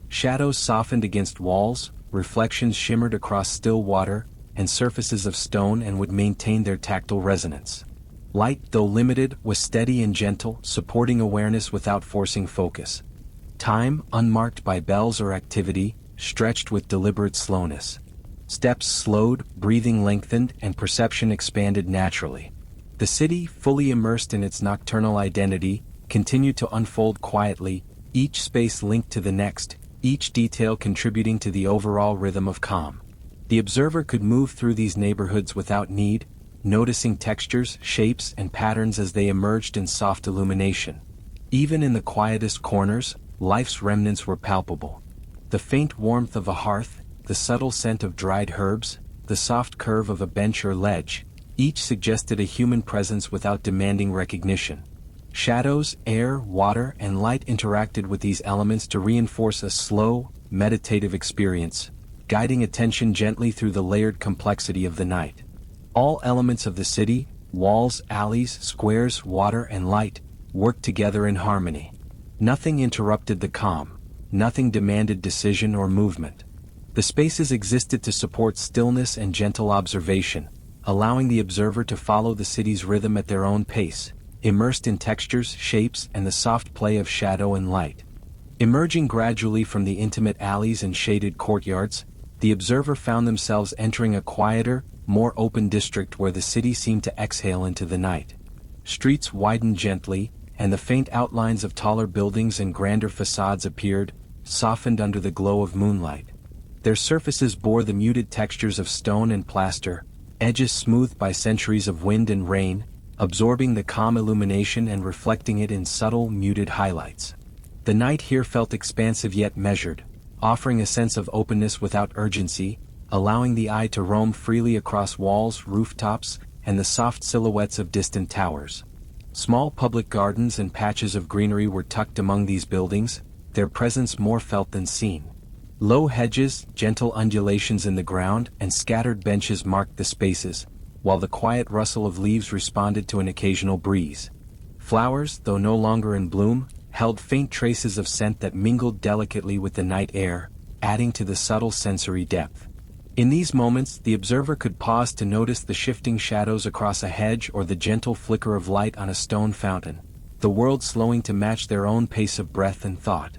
Speaker 1: Shadows softened against walls, reflections shimmered across still water, and surfaces of stone and wood maintained their tactile resonance. Light, though limited, was steady and gentle, supporting awareness without forcing focus. Time, unmarked by bells or activity, stretched with deliberate slowness. Steps slowed, breathing lengthened, and perception expanded naturally. The city, fully immersed in its nocturnal identity, continued to unfold quietly, each space linked to the next, each detail contributing to the overall rhythm of calm. The observer could move through these neighborhoods without need, noticing textures, shapes, and patterns as they emerged in soft illumination. Even in the quietest corners, life's remnants were palpable. The faint warmth of a hearth, the subtle scent of dried herbs, the soft curve of a bench or ledge, each suggested a human presence without demanding recognition. Shadows, air, water, and light interacted with these elements to reinforce a slow, meditative experience, guiding attention gently through the layered complexity of the night. All elements of the city, walls, alleys, squares, water, and light, worked together in harmony. Nothing interrupted the calm, nothing demanded decision or movement. The spaces existed to support stillness and gentle observation, allowing the observer to follow the city's rhythm at their own pace, immersed in textures, shapes, and the soft play of shadow and light. Emerging gradually from the intimate alleys and shaded courtyards, the observer found themselves entering a quieter, more open district where the city seemed to exhale into the night. Streets widened gently, and the faint outlines of taller buildings and grander facades appeared, softened under the glow of moonlight. Their surfaces bore the muted textures of stone and plaster, edges smoothed by centuries of wind and rain, absorbing the calm illumination and reflecting it in subtle, muted highlights. The night here felt expansive yet measured, offering a sense of openness without urgency, allowing the eye to roam freely across walls, rooftops, and the soft silhouettes of distant towers. Small public gardens and patches of greenery were tucked among these buildings, their presence more felt than seen. Low hedges, gentle undulations in the ground, and scattered benches marked the spaces, while the quiet rustle of leaves responded to an occasional breeze. Flowers, though no longer in bloom, held faint traces of scent that mingled delicately with the night air, adding to the subtle sensory depth. In these moments, the observer could pause to notice the shifting shadows across a hedge or the gentle flicker of light on a stone fountain, the world slowing to match their own pace of breath and thought.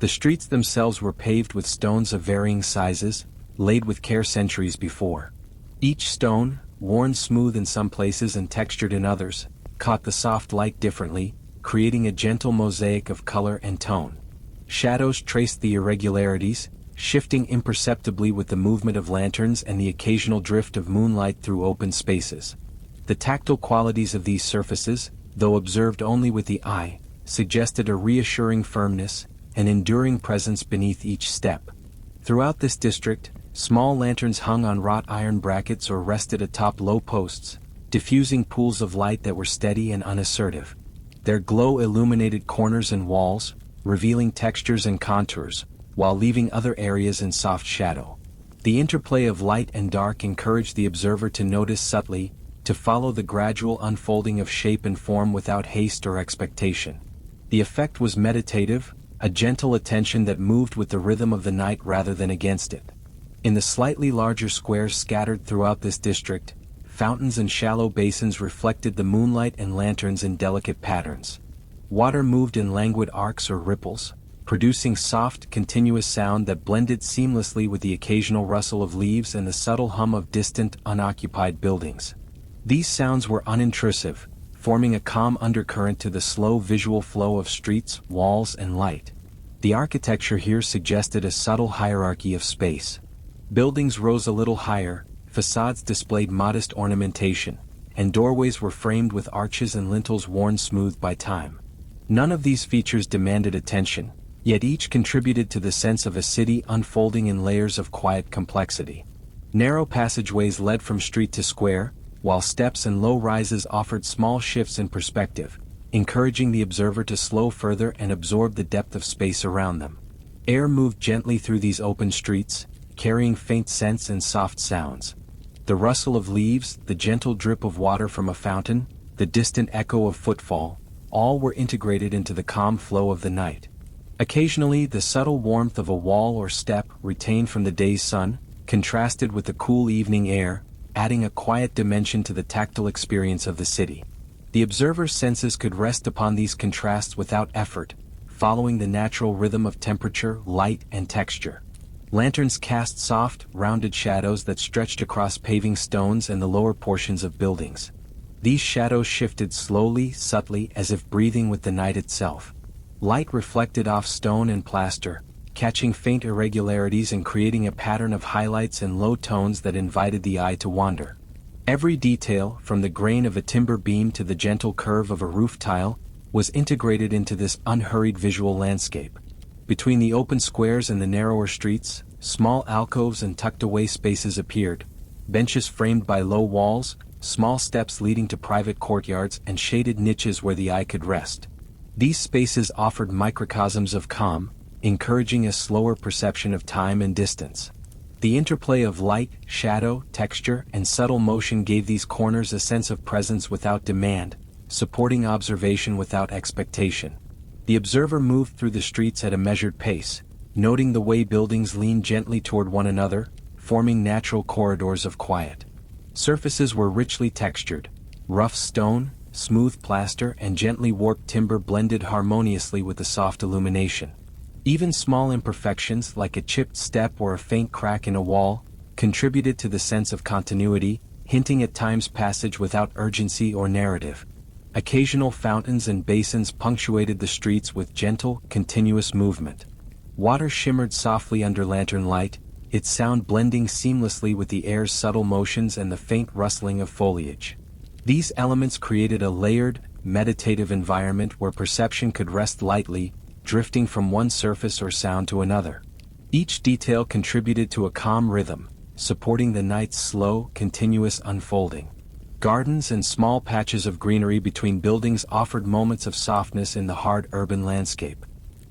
Speaker 1: The streets themselves were paved with stones of varying sizes, laid with care centuries before. Each stone, worn smooth in some places and textured in others, caught the soft light differently, creating a gentle mosaic of color and tone. Shadows traced the irregularities, shifting imperceptibly with the movement of lanterns and the occasional drift of moonlight through open spaces. The tactile qualities of these surfaces, though observed only with the eye, suggested a reassuring firmness, an enduring presence beneath each step. Throughout this district, small lanterns hung on wrought iron brackets or rested atop low posts, diffusing pools of light that were steady and unassertive. Their glow illuminated corners and walls, revealing textures and contours, while leaving other areas in soft shadow. The interplay of light and dark encouraged the observer to notice subtly, to follow the gradual unfolding of shape and form without haste or expectation. The effect was meditative, a gentle attention that moved with the rhythm of the night rather than against it. In the slightly larger squares scattered throughout this district, fountains and shallow basins reflected the moonlight and lanterns in delicate patterns. Water moved in languid arcs or ripples, producing soft, continuous sound that blended seamlessly with the occasional rustle of leaves and the subtle hum of distant, unoccupied buildings. These sounds were unintrusive, forming a calm undercurrent to the slow visual flow of streets, walls, and light. The architecture here suggested a subtle hierarchy of space. Buildings rose a little higher, facades displayed modest ornamentation, and doorways were framed with arches and lintels worn smooth by time. None of these features demanded attention, yet each contributed to the sense of a city unfolding in layers of quiet complexity. Narrow passageways led from street to square, while steps and low rises offered small shifts in perspective, encouraging the observer to slow further and absorb the depth of space around them. Air moved gently through these open streets, carrying faint scents and soft sounds. The rustle of leaves, the gentle drip of water from a fountain, the distant echo of footfall, all were integrated into the calm flow of the night. Occasionally, the subtle warmth of a wall or step, retained from the day's sun, contrasted with the cool evening air, adding a quiet dimension to the tactile experience of the city. The observer's senses could rest upon these contrasts without effort, following the natural rhythm of temperature, light, and texture. Lanterns cast soft, rounded shadows that stretched across paving stones and the lower portions of buildings. These shadows shifted slowly, subtly, as if breathing with the night itself. Light reflected off stone and plaster, catching faint irregularities and creating a pattern of highlights and low tones that invited the eye to wander. Every detail, from the grain of a timber beam to the gentle curve of a roof tile, was integrated into this unhurried visual landscape. Between the open squares and the narrower streets, small alcoves and tucked-away spaces appeared, benches framed by low walls, small steps leading to private courtyards, and shaded niches where the eye could rest. These spaces offered microcosms of calm, encouraging a slower perception of time and distance. The interplay of light, shadow, texture, and subtle motion gave these corners a sense of presence without demand, supporting observation without expectation. The observer moved through the streets at a measured pace, noting the way buildings leaned gently toward one another, forming natural corridors of quiet. Surfaces were richly textured. Rough stone, smooth plaster, and gently warped timber blended harmoniously with the soft illumination. Even small imperfections, like a chipped step or a faint crack in a wall, contributed to the sense of continuity, hinting at time's passage without urgency or narrative. Occasional fountains and basins punctuated the streets with gentle, continuous movement. Water shimmered softly under lantern light, its sound blending seamlessly with the air's subtle motions and the faint rustling of foliage. These elements created a layered, meditative environment where perception could rest lightly, drifting from one surface or sound to another. Each detail contributed to a calm rhythm, supporting the night's slow, continuous unfolding. Gardens and small patches of greenery between buildings offered moments of softness in the hard urban landscape.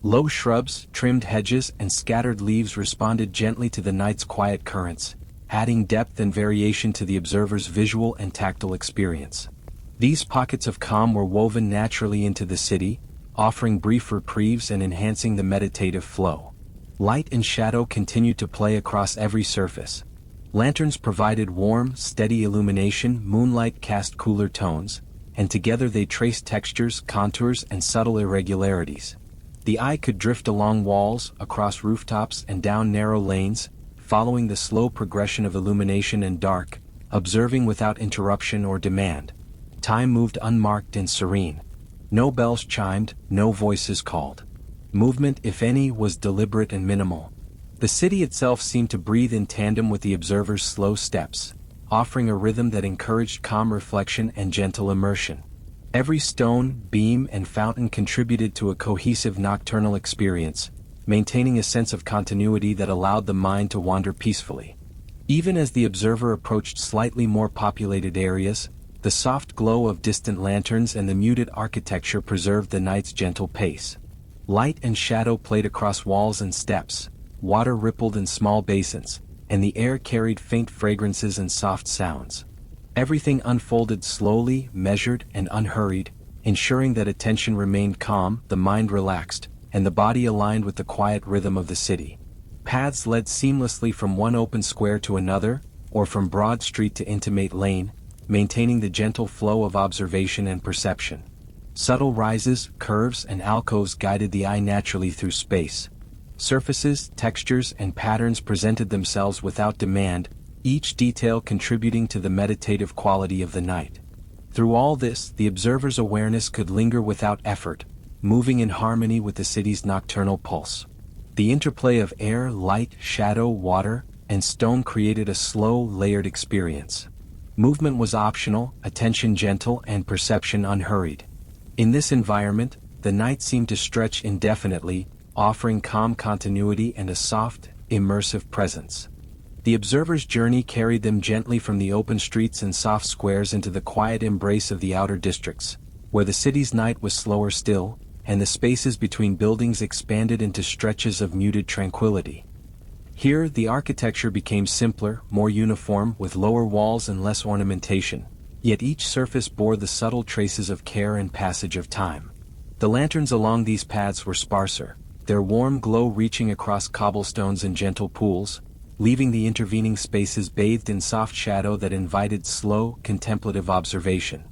Speaker 1: Low shrubs, trimmed hedges, and scattered leaves responded gently to the night's quiet currents, adding depth and variation to the observer's visual and tactile experience. These pockets of calm were woven naturally into the city, offering brief reprieves and enhancing the meditative flow. Light and shadow continued to play across every surface. Lanterns provided warm, steady illumination, moonlight cast cooler tones, and together they traced textures, contours, and subtle irregularities. The eye could drift along walls, across rooftops, and down narrow lanes, following the slow progression of illumination and dark, observing without interruption or demand. Time moved unmarked and serene. No bells chimed, no voices called. Movement, if any, was deliberate and minimal. The city itself seemed to breathe in tandem with the observer's slow steps, offering a rhythm that encouraged calm reflection and gentle immersion. Every stone, beam, and fountain contributed to a cohesive nocturnal experience, maintaining a sense of continuity that allowed the mind to wander peacefully. Even as the observer approached slightly more populated areas, the soft glow of distant lanterns and the muted architecture preserved the night's gentle pace. Light and shadow played across walls and steps, water rippled in small basins, and the air carried faint fragrances and soft sounds. Everything unfolded slowly, measured, and unhurried, ensuring that attention remained calm, the mind relaxed, and the body aligned with the quiet rhythm of the city. Paths led seamlessly from one open square to another, or from broad street to intimate lane, maintaining the gentle flow of observation and perception. Subtle rises, curves, and alcoves guided the eye naturally through space. Surfaces, textures, and patterns presented themselves without demand, each detail contributing to the meditative quality of the night. Through all this, the observer's awareness could linger without effort, moving in harmony with the city's nocturnal pulse. The interplay of air, light, shadow, water, and stone created a slow, layered experience. Movement was optional, attention gentle, and perception unhurried. In this environment, the night seemed to stretch indefinitely, offering calm continuity and a soft, immersive presence. The observer's journey carried them gently from the open streets and soft squares into the quiet embrace of the outer districts, where the city's night was slower still, and the spaces between buildings expanded into stretches of muted tranquility. Here, the architecture became simpler, more uniform, with lower walls and less ornamentation, yet each surface bore the subtle traces of care and passage of time. The lanterns along these paths were sparser, their warm glow reaching across cobblestones and gentle pools, leaving the intervening spaces bathed in soft shadow that invited slow, contemplative observation.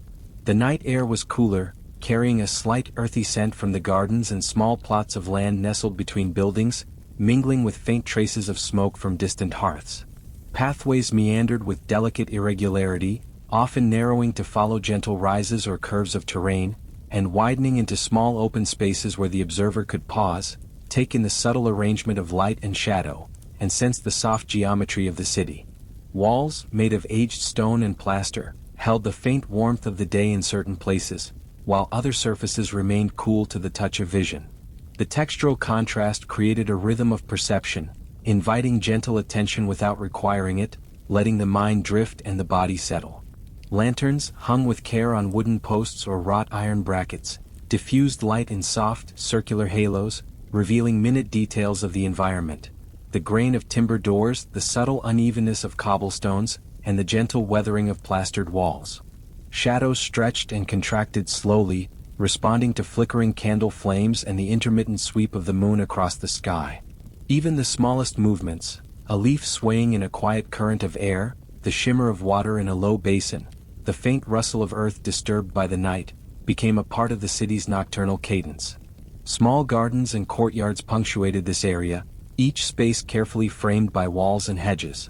Speaker 1: The night air was cooler, carrying a slight earthy scent from the gardens and small plots of land nestled between buildings, mingling with faint traces of smoke from distant hearths. Pathways meandered with delicate irregularity, often narrowing to follow gentle rises or curves of terrain, and widening into small open spaces where the observer could pause, take in the subtle arrangement of light and shadow, and sense the soft geometry of the city. Walls, made of aged stone and plaster, held the faint warmth of the day in certain places, while other surfaces remained cool to the touch of vision. The textural contrast created a rhythm of perception, inviting gentle attention without requiring it, letting the mind drift and the body settle. Lanterns, hung with care on wooden posts or wrought iron brackets, diffused light in soft, circular halos, revealing minute details of the environment. The grain of timber doors, the subtle unevenness of cobblestones, and the gentle weathering of plastered walls. Shadows stretched and contracted slowly, responding to flickering candle flames and the intermittent sweep of the moon across the sky. Even the smallest movements, a leaf swaying in a quiet current of air, the shimmer of water in a low basin, the faint rustle of earth disturbed by the night, became a part of the city's nocturnal cadence. Small gardens and courtyards punctuated this area, each space carefully framed by walls and hedges.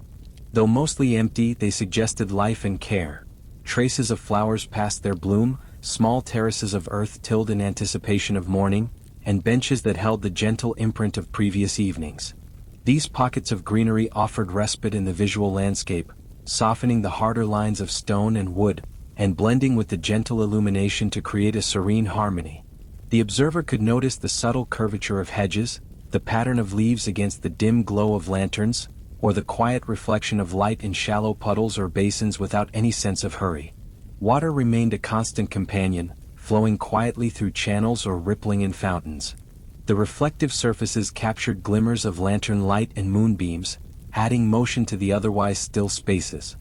Speaker 1: Though mostly empty, they suggested life and care. Traces of flowers past their bloom, small terraces of earth tilled in anticipation of morning, and benches that held the gentle imprint of previous evenings. These pockets of greenery offered respite in the visual landscape, softening the harder lines of stone and wood, and blending with the gentle illumination to create a serene harmony. The observer could notice the subtle curvature of hedges, the pattern of leaves against the dim glow of lanterns, or the quiet reflection of light in shallow puddles or basins without any sense of hurry. Water remained a constant companion, flowing quietly through channels or rippling in fountains. The reflective surfaces captured glimmers of lantern light and moonbeams, adding motion to the otherwise still spaces.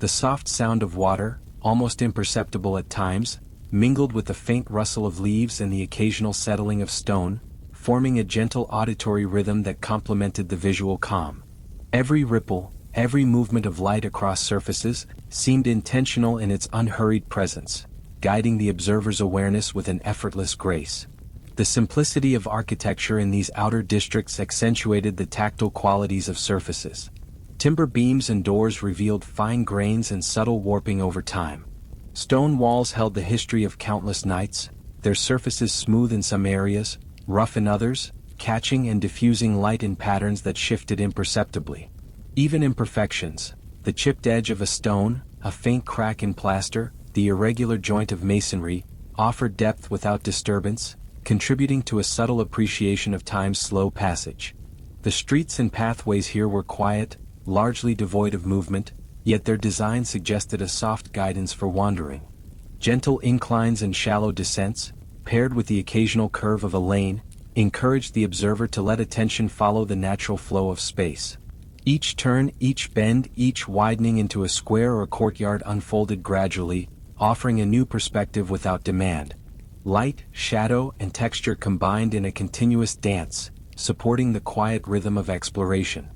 Speaker 1: The soft sound of water, almost imperceptible at times, mingled with the faint rustle of leaves and the occasional settling of stone, forming a gentle auditory rhythm that complemented the visual calm. Every ripple, every movement of light across surfaces, seemed intentional in its unhurried presence, guiding the observer's awareness with an effortless grace. The simplicity of architecture in these outer districts accentuated the tactile qualities of surfaces. Timber beams and doors revealed fine grains and subtle warping over time. Stone walls held the history of countless nights, their surfaces smooth in some areas, rough in others, catching and diffusing light in patterns that shifted imperceptibly. Even imperfections, the chipped edge of a stone, a faint crack in plaster, the irregular joint of masonry, offered depth without disturbance, contributing to a subtle appreciation of time's slow passage. The streets and pathways here were quiet, largely devoid of movement, yet their design suggested a soft guidance for wandering. Gentle inclines and shallow descents, paired with the occasional curve of a lane, encouraged the observer to let attention follow the natural flow of space. Each turn, each bend, each widening into a square or courtyard unfolded gradually, offering a new perspective without demand. Light, shadow, and texture combined in a continuous dance, supporting the quiet rhythm of exploration.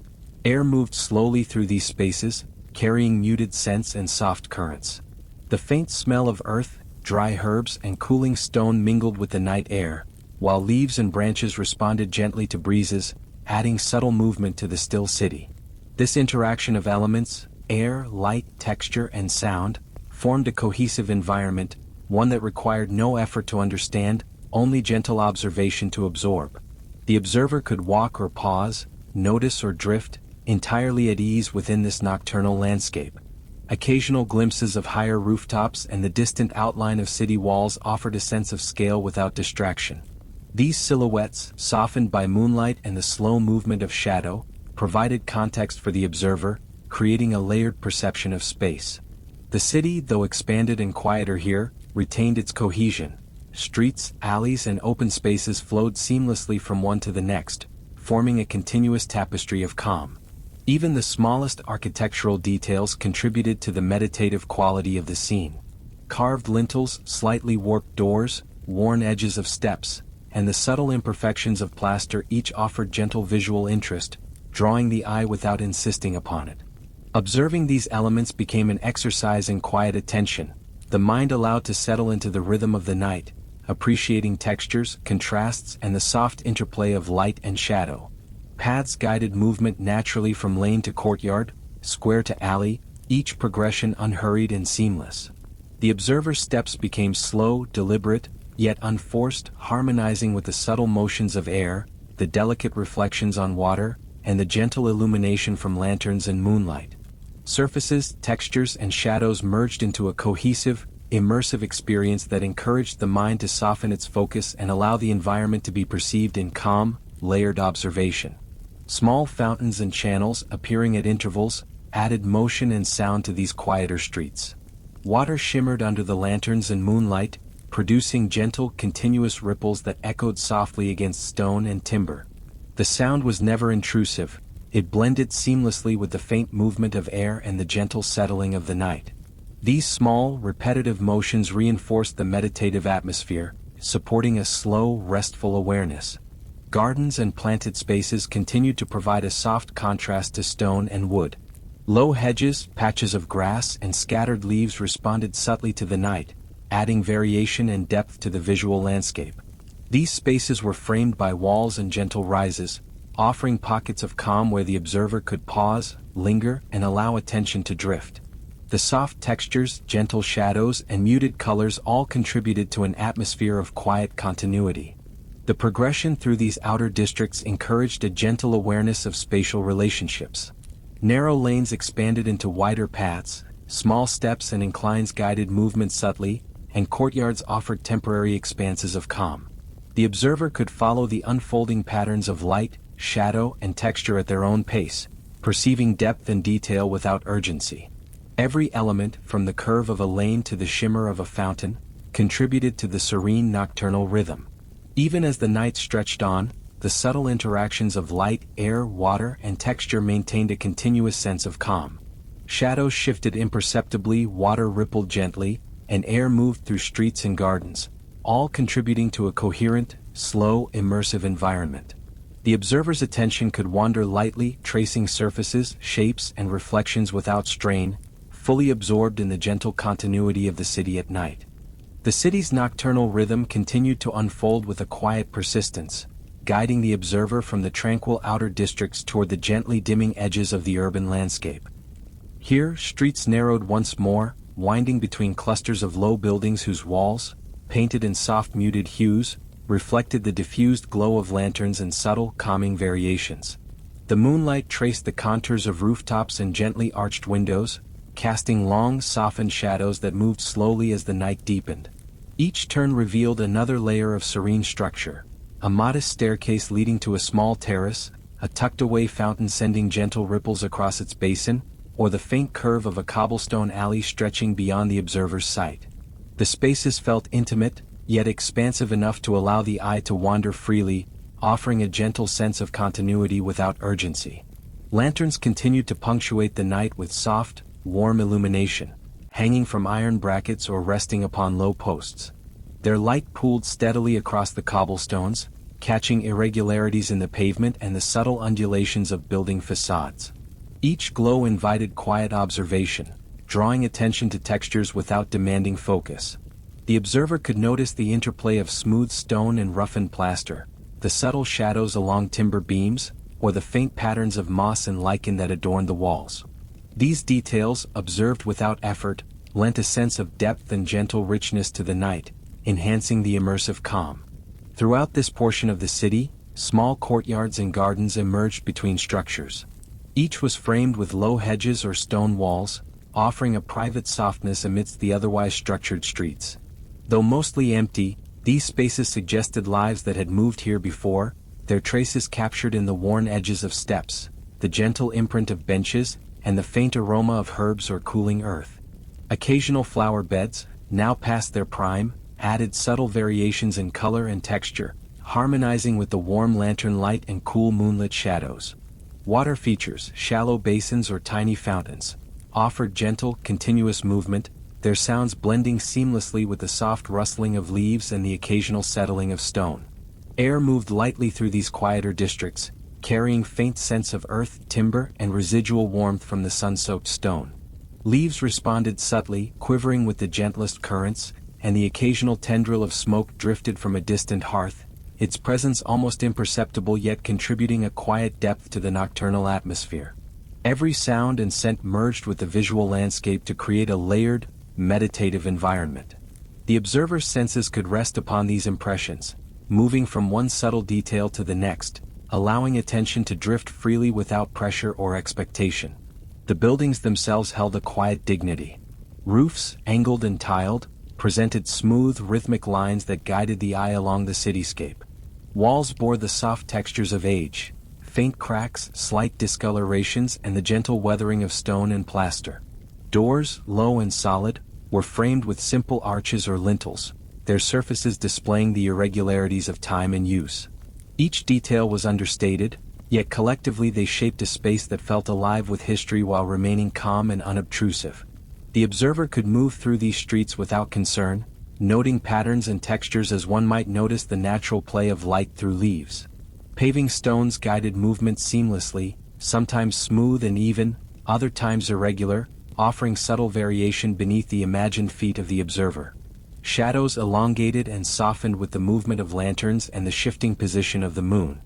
Speaker 1: Air moved slowly through these spaces, carrying muted scents and soft currents. The faint smell of earth, dry herbs and cooling stone mingled with the night air, while leaves and branches responded gently to breezes, adding subtle movement to the still city. This interaction of elements, air, light, texture, and sound, formed a cohesive environment, one that required no effort to understand, only gentle observation to absorb. The observer could walk or pause, notice or drift, entirely at ease within this nocturnal landscape. Occasional glimpses of higher rooftops and the distant outline of city walls offered a sense of scale without distraction. These silhouettes, softened by moonlight and the slow movement of shadow, provided context for the observer, creating a layered perception of space. The city, though expanded and quieter here, retained its cohesion. Streets, alleys, and open spaces flowed seamlessly from one to the next, forming a continuous tapestry of calm. Even the smallest architectural details contributed to the meditative quality of the scene. Carved lintels, slightly warped doors, worn edges of steps, and the subtle imperfections of plaster each offered gentle visual interest, drawing the eye without insisting upon it. Observing these elements became an exercise in quiet attention, the mind allowed to settle into the rhythm of the night, appreciating textures, contrasts, and the soft interplay of light and shadow. Paths guided movement naturally from lane to courtyard, square to alley, each progression unhurried and seamless. The observer's steps became slow, deliberate, yet unforced, harmonizing with the subtle motions of air, the delicate reflections on water, and the gentle illumination from lanterns and moonlight. Surfaces, textures, and shadows merged into a cohesive, immersive experience that encouraged the mind to soften its focus and allow the environment to be perceived in calm, layered observation. Small fountains and channels, appearing at intervals, added motion and sound to these quieter streets. Water shimmered under the lanterns and moonlight, producing gentle, continuous ripples that echoed softly against stone and timber. The sound was never intrusive, it blended seamlessly with the faint movement of air and the gentle settling of the night. These small, repetitive motions reinforced the meditative atmosphere, supporting a slow, restful awareness. Gardens and planted spaces continued to provide a soft contrast to stone and wood. Low hedges, patches of grass, and scattered leaves responded subtly to the night, adding variation and depth to the visual landscape. These spaces were framed by walls and gentle rises, offering pockets of calm where the observer could pause, linger, and allow attention to drift. The soft textures, gentle shadows, and muted colors all contributed to an atmosphere of quiet continuity. The progression through these outer districts encouraged a gentle awareness of spatial relationships. Narrow lanes expanded into wider paths, small steps and inclines guided movement subtly, and courtyards offered temporary expanses of calm. The observer could follow the unfolding patterns of light, shadow, and texture at their own pace, perceiving depth and detail without urgency. Every element, from the curve of a lane to the shimmer of a fountain, contributed to the serene nocturnal rhythm. Even as the night stretched on, the subtle interactions of light, air, water, and texture maintained a continuous sense of calm. Shadows shifted imperceptibly, water rippled gently, and air moved through streets and gardens, all contributing to a coherent, slow, immersive environment. The observer's attention could wander lightly, tracing surfaces, shapes, and reflections without strain, fully absorbed in the gentle continuity of the city at night. The city's nocturnal rhythm continued to unfold with a quiet persistence, guiding the observer from the tranquil outer districts toward the gently dimming edges of the urban landscape. Here, streets narrowed once more, winding between clusters of low buildings whose walls, painted in soft muted hues, reflected the diffused glow of lanterns and subtle, calming variations. The moonlight traced the contours of rooftops and gently arched windows, casting long, softened shadows that moved slowly as the night deepened. Each turn revealed another layer of serene structure, a modest staircase leading to a small terrace, a tucked-away fountain sending gentle ripples across its basin, or the faint curve of a cobblestone alley stretching beyond the observer's sight. The spaces felt intimate, yet expansive enough to allow the eye to wander freely, offering a gentle sense of continuity without urgency. Lanterns continued to punctuate the night with soft, warm illumination, hanging from iron brackets or resting upon low posts. Their light pooled steadily across the cobblestones, catching irregularities in the pavement and the subtle undulations of building facades. Each glow invited quiet observation, drawing attention to textures without demanding focus. The observer could notice the interplay of smooth stone and roughened plaster, the subtle shadows along timber beams, or the faint patterns of moss and lichen that adorned the walls. These details, observed without effort, lent a sense of depth and gentle richness to the night, enhancing the immersive calm. Throughout this portion of the city, small courtyards and gardens emerged between structures. Each was framed with low hedges or stone walls, offering a private softness amidst the otherwise structured streets. Though mostly empty, these spaces suggested lives that had moved here before, their traces captured in the worn edges of steps, the gentle imprint of benches, and the faint aroma of herbs or cooling earth. Occasional flower beds, now past their prime, added subtle variations in color and texture, harmonizing with the warm lantern light and cool moonlit shadows. Water features, shallow basins or tiny fountains, offered gentle, continuous movement, their sounds blending seamlessly with the soft rustling of leaves and the occasional settling of stone. Air moved lightly through these quieter districts, carrying faint scents of earth, timber, and residual warmth from the sun-soaked stone. Leaves responded subtly, quivering with the gentlest currents, and the occasional tendril of smoke drifted from a distant hearth, its presence almost imperceptible yet contributing a quiet depth to the nocturnal atmosphere. Every sound and scent merged with the visual landscape to create a layered, meditative environment. The observer's senses could rest upon these impressions, moving from one subtle detail to the next, allowing attention to drift freely without pressure or expectation. The buildings themselves held a quiet dignity. Roofs, angled and tiled, presented smooth, rhythmic lines that guided the eye along the cityscape. Walls bore the soft textures of age, faint cracks, slight discolorations, and the gentle weathering of stone and plaster. Doors, low and solid, were framed with simple arches or lintels, their surfaces displaying the irregularities of time and use. Each detail was understated, yet collectively they shaped a space that felt alive with history while remaining calm and unobtrusive. The observer could move through these streets without concern, noting patterns and textures as one might notice the natural play of light through leaves. Paving stones guided movement seamlessly, sometimes smooth and even, other times irregular, offering subtle variation beneath the imagined feet of the observer. Shadows elongated and softened with the movement of lanterns and the shifting position of the moon.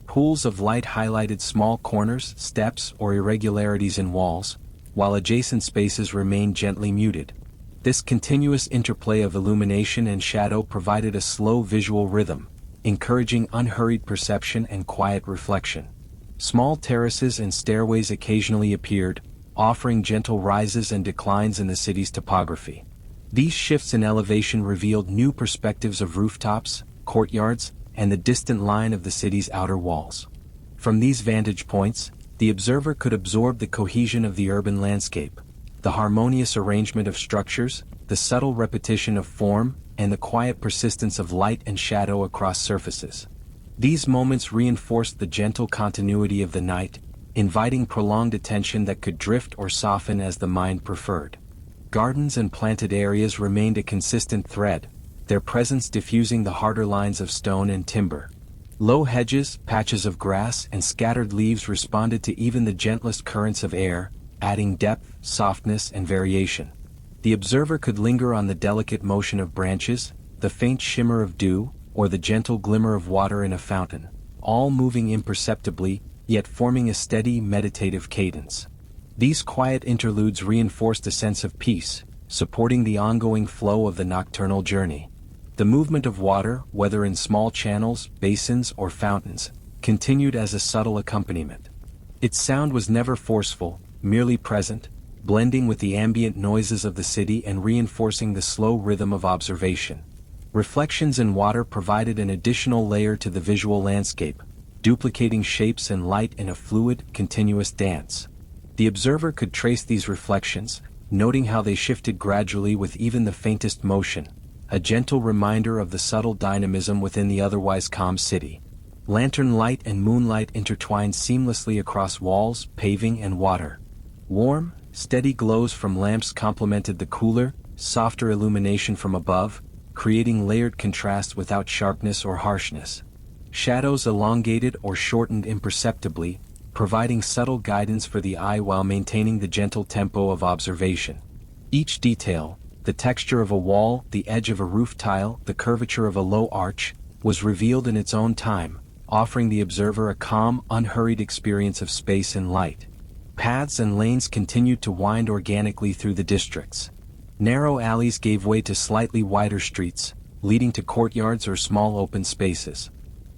Speaker 1: Pools of light highlighted small corners, steps, or irregularities in walls, while adjacent spaces remained gently muted. This continuous interplay of illumination and shadow provided a slow visual rhythm, encouraging unhurried perception and quiet reflection. Small terraces and stairways occasionally appeared, offering gentle rises and declines in the city's topography. These shifts in elevation revealed new perspectives of rooftops, courtyards, and the distant line of the city's outer walls. From these vantage points, the observer could absorb the cohesion of the urban landscape, the harmonious arrangement of structures, the subtle repetition of form, and the quiet persistence of light and shadow across surfaces. These moments reinforced the gentle continuity of the night, inviting prolonged attention that could drift or soften as the mind preferred. Gardens and planted areas remained a consistent thread, their presence diffusing the harder lines of stone and timber. Low hedges, patches of grass, and scattered leaves responded to even the gentlest currents of air, adding depth, softness, and variation. The observer could linger on the delicate motion of branches, the faint shimmer of dew, or the gentle glimmer of water in a fountain, all moving imperceptibly, yet forming a steady, meditative cadence. These quiet interludes reinforced a sense of peace, supporting the ongoing flow of the nocturnal journey. The movement of water, whether in small channels, basins, or fountains, continued as a subtle accompaniment. Its sound was never forceful, merely present, blending with the ambient noises of the city and reinforcing the slow rhythm of observation. Reflections in water provided an additional layer to the visual landscape, duplicating shapes and light in a fluid, continuous dance. The observer could trace these reflections, noting how they shifted gradually with even the faintest motion, a gentle reminder of the subtle dynamism within the otherwise calm city. Lantern light and moonlight intertwined seamlessly across walls, paving, and water. Warm, steady glows from lamps complemented the cooler, softer illumination from above, creating layered contrast without sharpness or harshness. Shadows elongated or shortened imperceptibly, providing subtle guidance for the eye while maintaining the gentle tempo of observation. Each detail, The texture of a wall, the edge of a roof tile, the curvature of a low arch, was revealed in its own time, offering the observer a calm, unhurried experience of space and light. Paths and lanes continued to wind organically through the districts. Narrow alleys gave way to slightly wider streets, leading to courtyards or small open spaces.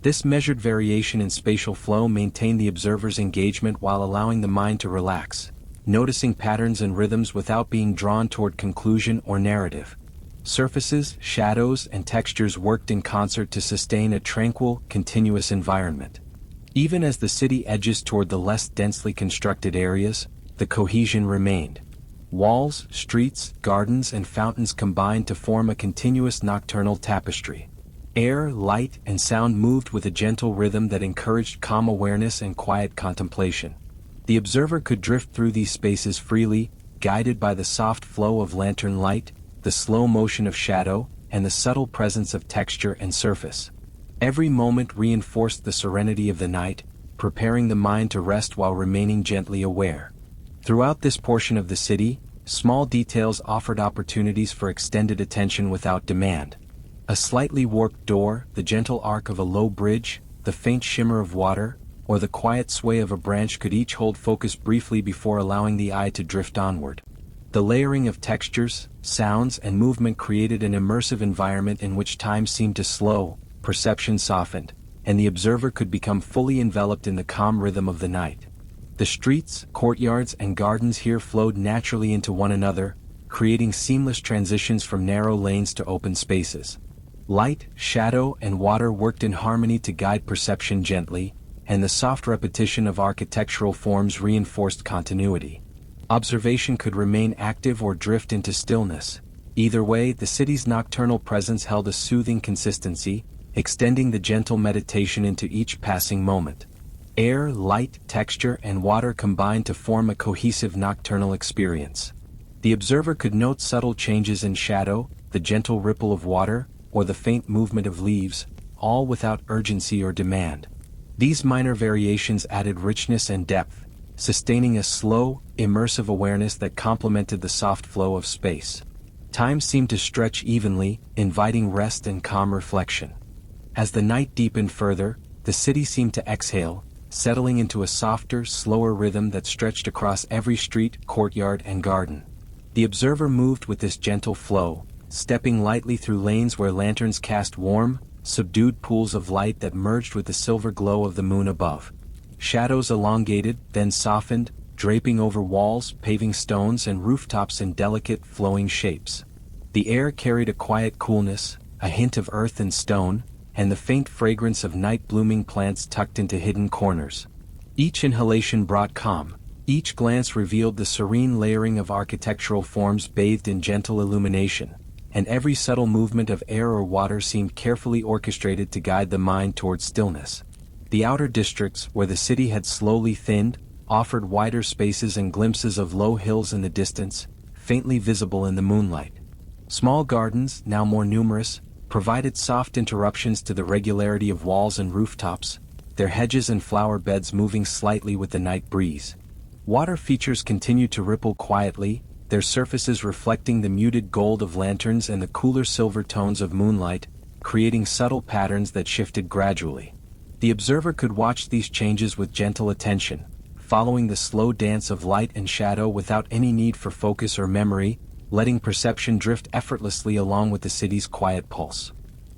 Speaker 1: This measured variation in spatial flow maintained the observer's engagement while allowing the mind to relax, noticing patterns and rhythms without being drawn toward conclusion or narrative. Surfaces, shadows, and textures worked in concert to sustain a tranquil, continuous environment. Even as the city edges toward the less densely constructed areas, the cohesion remained. Walls, streets, gardens, and fountains combined to form a continuous nocturnal tapestry. Air, light, and sound moved with a gentle rhythm that encouraged calm awareness and quiet contemplation. The observer could drift through these spaces freely, guided by the soft flow of lantern light, the slow motion of shadow, and the subtle presence of texture and surface. Every moment reinforced the serenity of the night, preparing the mind to rest while remaining gently aware. Throughout this portion of the city, small details offered opportunities for extended attention without demand. A slightly warped door, the gentle arc of a low bridge, the faint shimmer of water, or the quiet sway of a branch could each hold focus briefly before allowing the eye to drift onward. The layering of textures, sounds, and movement created an immersive environment in which time seemed to slow, perception softened, and the observer could become fully enveloped in the calm rhythm of the night. The streets, courtyards, and gardens here flowed naturally into one another, creating seamless transitions from narrow lanes to open spaces. Light, shadow, and water worked in harmony to guide perception gently, and the soft repetition of architectural forms reinforced continuity. Observation could remain active or drift into stillness. Either way, the city's nocturnal presence held a soothing consistency, extending the gentle meditation into each passing moment. Air, light, texture, and water combined to form a cohesive nocturnal experience. The observer could note subtle changes in shadow, the gentle ripple of water, or the faint movement of leaves, all without urgency or demand. These minor variations added richness and depth, sustaining a slow, immersive awareness that complemented the soft flow of space. Time seemed to stretch evenly, inviting rest and calm reflection. As the night deepened further, the city seemed to exhale, settling into a softer, slower rhythm that stretched across every street, courtyard, and garden. The observer moved with this gentle flow, stepping lightly through lanes where lanterns cast warm, subdued pools of light that merged with the silver glow of the moon above. Shadows elongated, then softened, draping over walls, paving stones, and rooftops in delicate, flowing shapes. The air carried a quiet coolness, a hint of earth and stone, and the faint fragrance of night-blooming plants tucked into hidden corners. Each inhalation brought calm, each glance revealed the serene layering of architectural forms bathed in gentle illumination, and every subtle movement of air or water seemed carefully orchestrated to guide the mind toward stillness. The outer districts, where the city had slowly thinned, offered wider spaces and glimpses of low hills in the distance, faintly visible in the moonlight. Small gardens, now more numerous, provided soft interruptions to the regularity of walls and rooftops, their hedges and flower beds moving slightly with the night breeze. Water features continued to ripple quietly, their surfaces reflecting the muted gold of lanterns and the cooler silver tones of moonlight, creating subtle patterns that shifted gradually. The observer could watch these changes with gentle attention, following the slow dance of light and shadow without any need for focus or memory, letting perception drift effortlessly along with the city's quiet pulse.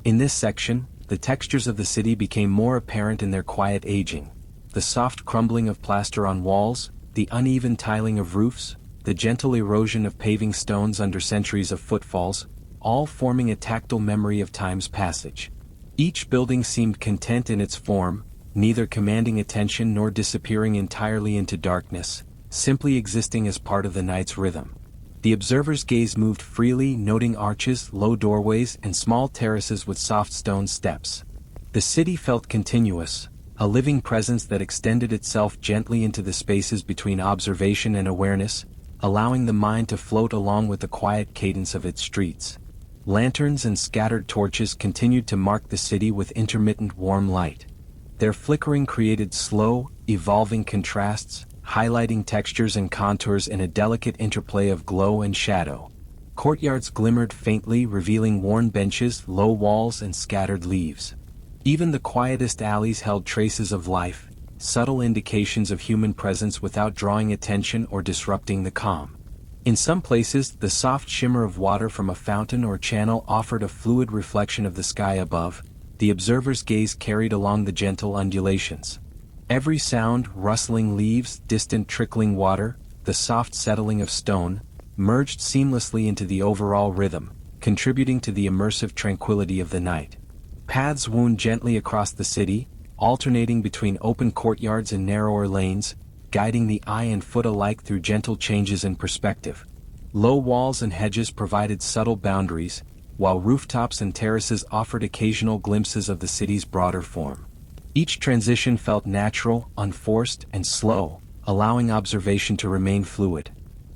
Speaker 1: In this section, the textures of the city became more apparent in their quiet aging. The soft crumbling of plaster on walls, the uneven tiling of roofs, the gentle erosion of paving stones under centuries of footfalls, all forming a tactile memory of time's passage. Each building seemed content in its form, neither commanding attention nor disappearing entirely into darkness, simply existing as part of the night's rhythm. The observer's gaze moved freely, noting arches, low doorways, and small terraces with soft stone steps. The city felt continuous, a living presence that extended itself gently into the spaces between observation and awareness, allowing the mind to float along with the quiet cadence of its streets. Lanterns and scattered torches continued to mark the city with intermittent warm light. Their flickering created slow, evolving contrasts, highlighting textures and contours in a delicate interplay of glow and shadow. Courtyards glimmered faintly, revealing worn benches, low walls, and scattered leaves. Even the quietest alleys held traces of life, subtle indications of human presence without drawing attention or disrupting the calm. In some places, the soft shimmer of water from a fountain or channel offered a fluid reflection of the sky above, the observer's gaze carried along the gentle undulations. Every sound, rustling leaves, distant trickling water, the soft settling of stone, merged seamlessly into the overall rhythm, contributing to the immersive tranquility of the night. Paths wound gently across the city, alternating between open courtyards and narrower lanes, guiding the eye and foot alike through gentle changes in perspective. Low walls and hedges provided subtle boundaries, while rooftops and terraces offered occasional glimpses of the city's broader form. Each transition felt natural, unforced, and slow, allowing observation to remain fluid.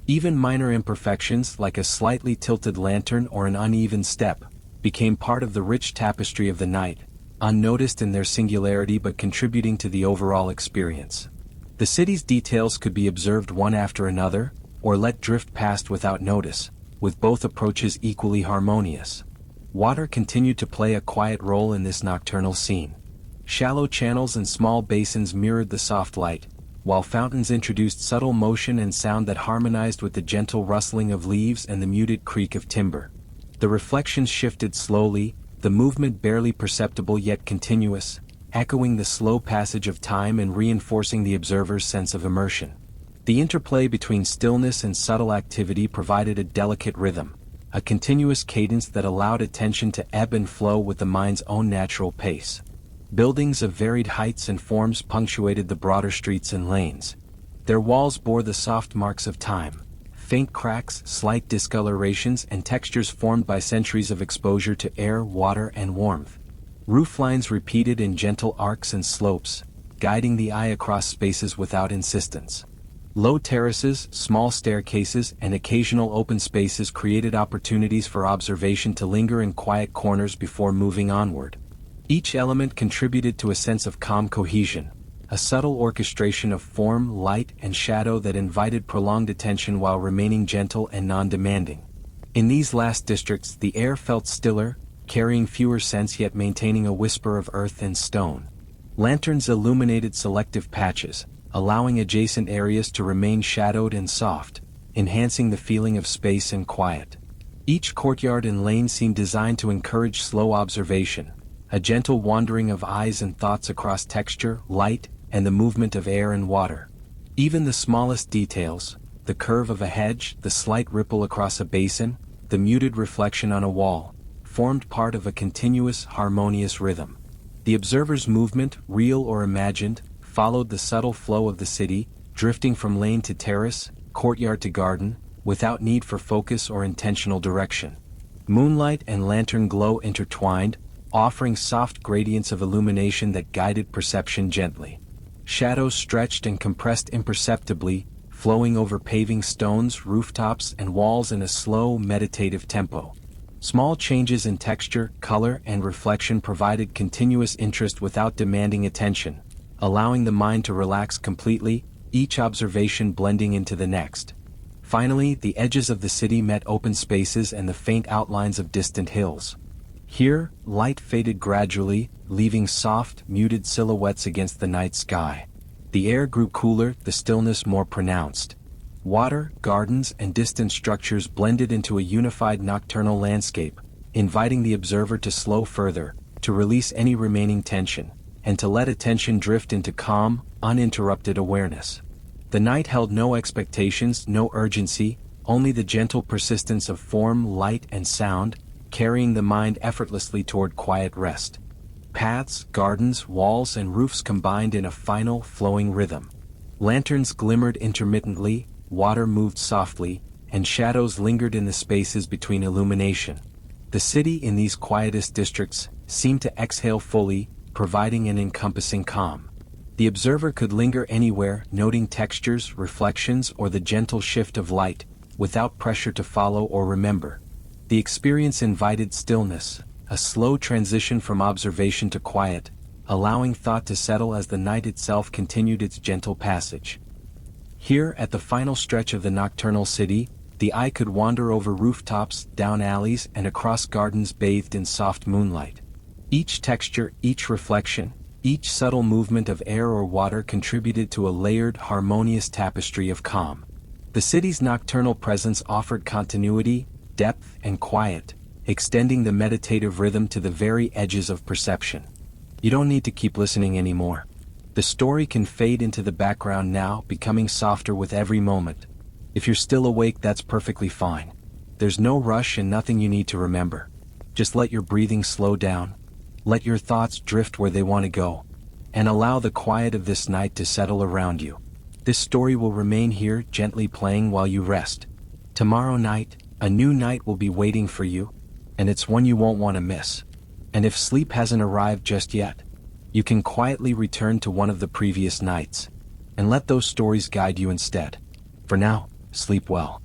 Speaker 1: Even minor imperfections, like a slightly tilted lantern or an uneven step, became part of the rich tapestry of the night, unnoticed in their singularity but contributing to the overall experience. The city's details could be observed one after another, or let drift past without notice, with both approaches equally harmonious. Water continued to play a quiet role in this nocturnal scene. Shallow channels and small basins mirrored the soft light, while fountains introduced subtle motion and sound that harmonized with the gentle rustling of leaves and the muted creak of timber. The reflections shifted slowly, the movement barely perceptible yet continuous, echoing the slow passage of time and reinforcing the observer's sense of immersion. The interplay between stillness and subtle activity provided a delicate rhythm, a continuous cadence that allowed attention to ebb and flow with the mind's own natural pace. Buildings of varied heights and forms punctuated the broader streets and lanes. Their walls bore the soft marks of time, faint cracks, slight discolorations, and textures formed by centuries of exposure to air, water, and warmth. Rooflines repeated in gentle arcs and slopes, guiding the eye across spaces without insistence. Low terraces, small staircases, and occasional open spaces created opportunities for observation to linger in quiet corners before moving onward. Each element contributed to a sense of calm cohesion, a subtle orchestration of form, light, and shadow that invited prolonged attention while remaining gentle and non-demanding. In these last districts, the air felt stiller, carrying fewer scents yet maintaining a whisper of earth and stone. Lanterns illuminated selective patches, allowing adjacent areas to remain shadowed and soft, enhancing the feeling of space and quiet. Each courtyard and lane seemed designed to encourage slow observation, a gentle wandering of eyes and thoughts across texture, light, and the movement of air and water. Even the smallest details, the curve of a hedge, the slight ripple across a basin, the muted reflection on a wall, formed part of a continuous, harmonious rhythm. The observer's movement, real or imagined, followed the subtle flow of the city, drifting from lane to terrace, courtyard to garden, without need for focus or intentional direction. Moonlight and lantern glow intertwined, offering soft gradients of illumination that guided perception gently. Shadows stretched and compressed imperceptibly, flowing over paving stones, rooftops, and walls in a slow, meditative tempo. Small changes in texture, color, and reflection provided continuous interest without demanding attention, allowing the mind to relax completely, each observation blending into the next. Finally, the edges of the city met open spaces and the faint outlines of distant hills. Here, light faded gradually, leaving soft, muted silhouettes against the night sky. The air grew cooler, the stillness more pronounced. Water, gardens, and distant structures blended into a unified nocturnal landscape, inviting the observer to slow further, to release any remaining tension, and to let attention drift into calm, uninterrupted awareness. The night held no expectations, no urgency, only the gentle persistence of form, light, and sound, carrying the mind effortlessly toward quiet rest. Paths, gardens, walls, and roofs combined in a final, flowing rhythm. Lanterns glimmered intermittently, water moved softly, and shadows lingered in the spaces between illumination. The city in these quietest districts seemed to exhale fully, providing an encompassing calm. The observer could linger anywhere, noting textures, reflections, or the gentle shift of light, without pressure to follow or remember. The experience invited stillness, a slow transition from observation to quiet, allowing thought to settle as the night itself continued its gentle passage. Here, at the final stretch of the nocturnal city, The eye could wander over rooftops, down alleys, and across gardens bathed in soft moonlight. Each texture, each reflection, each subtle movement of air or water contributed to a layered, harmonious tapestry of calm. The city's nocturnal presence offered continuity, depth, and quiet, extending the meditative rhythm to the very edges of perception. You don't need to keep listening anymore. The story can fade into the background now, becoming softer with every moment. If you're still awake, that's perfectly fine. There's no rush and nothing you need to remember. Just let your breathing slow down. Let your thoughts drift where they want to go. And allow the quiet of this night to settle around you. This story will remain here, gently playing while you rest. Tomorrow night, a new night will be waiting for you, and it's one you won't want to miss. And if sleep hasn't arrived just yet, you can quietly return to one of the previous nights, and let those stories guide you instead. For now, sleep well.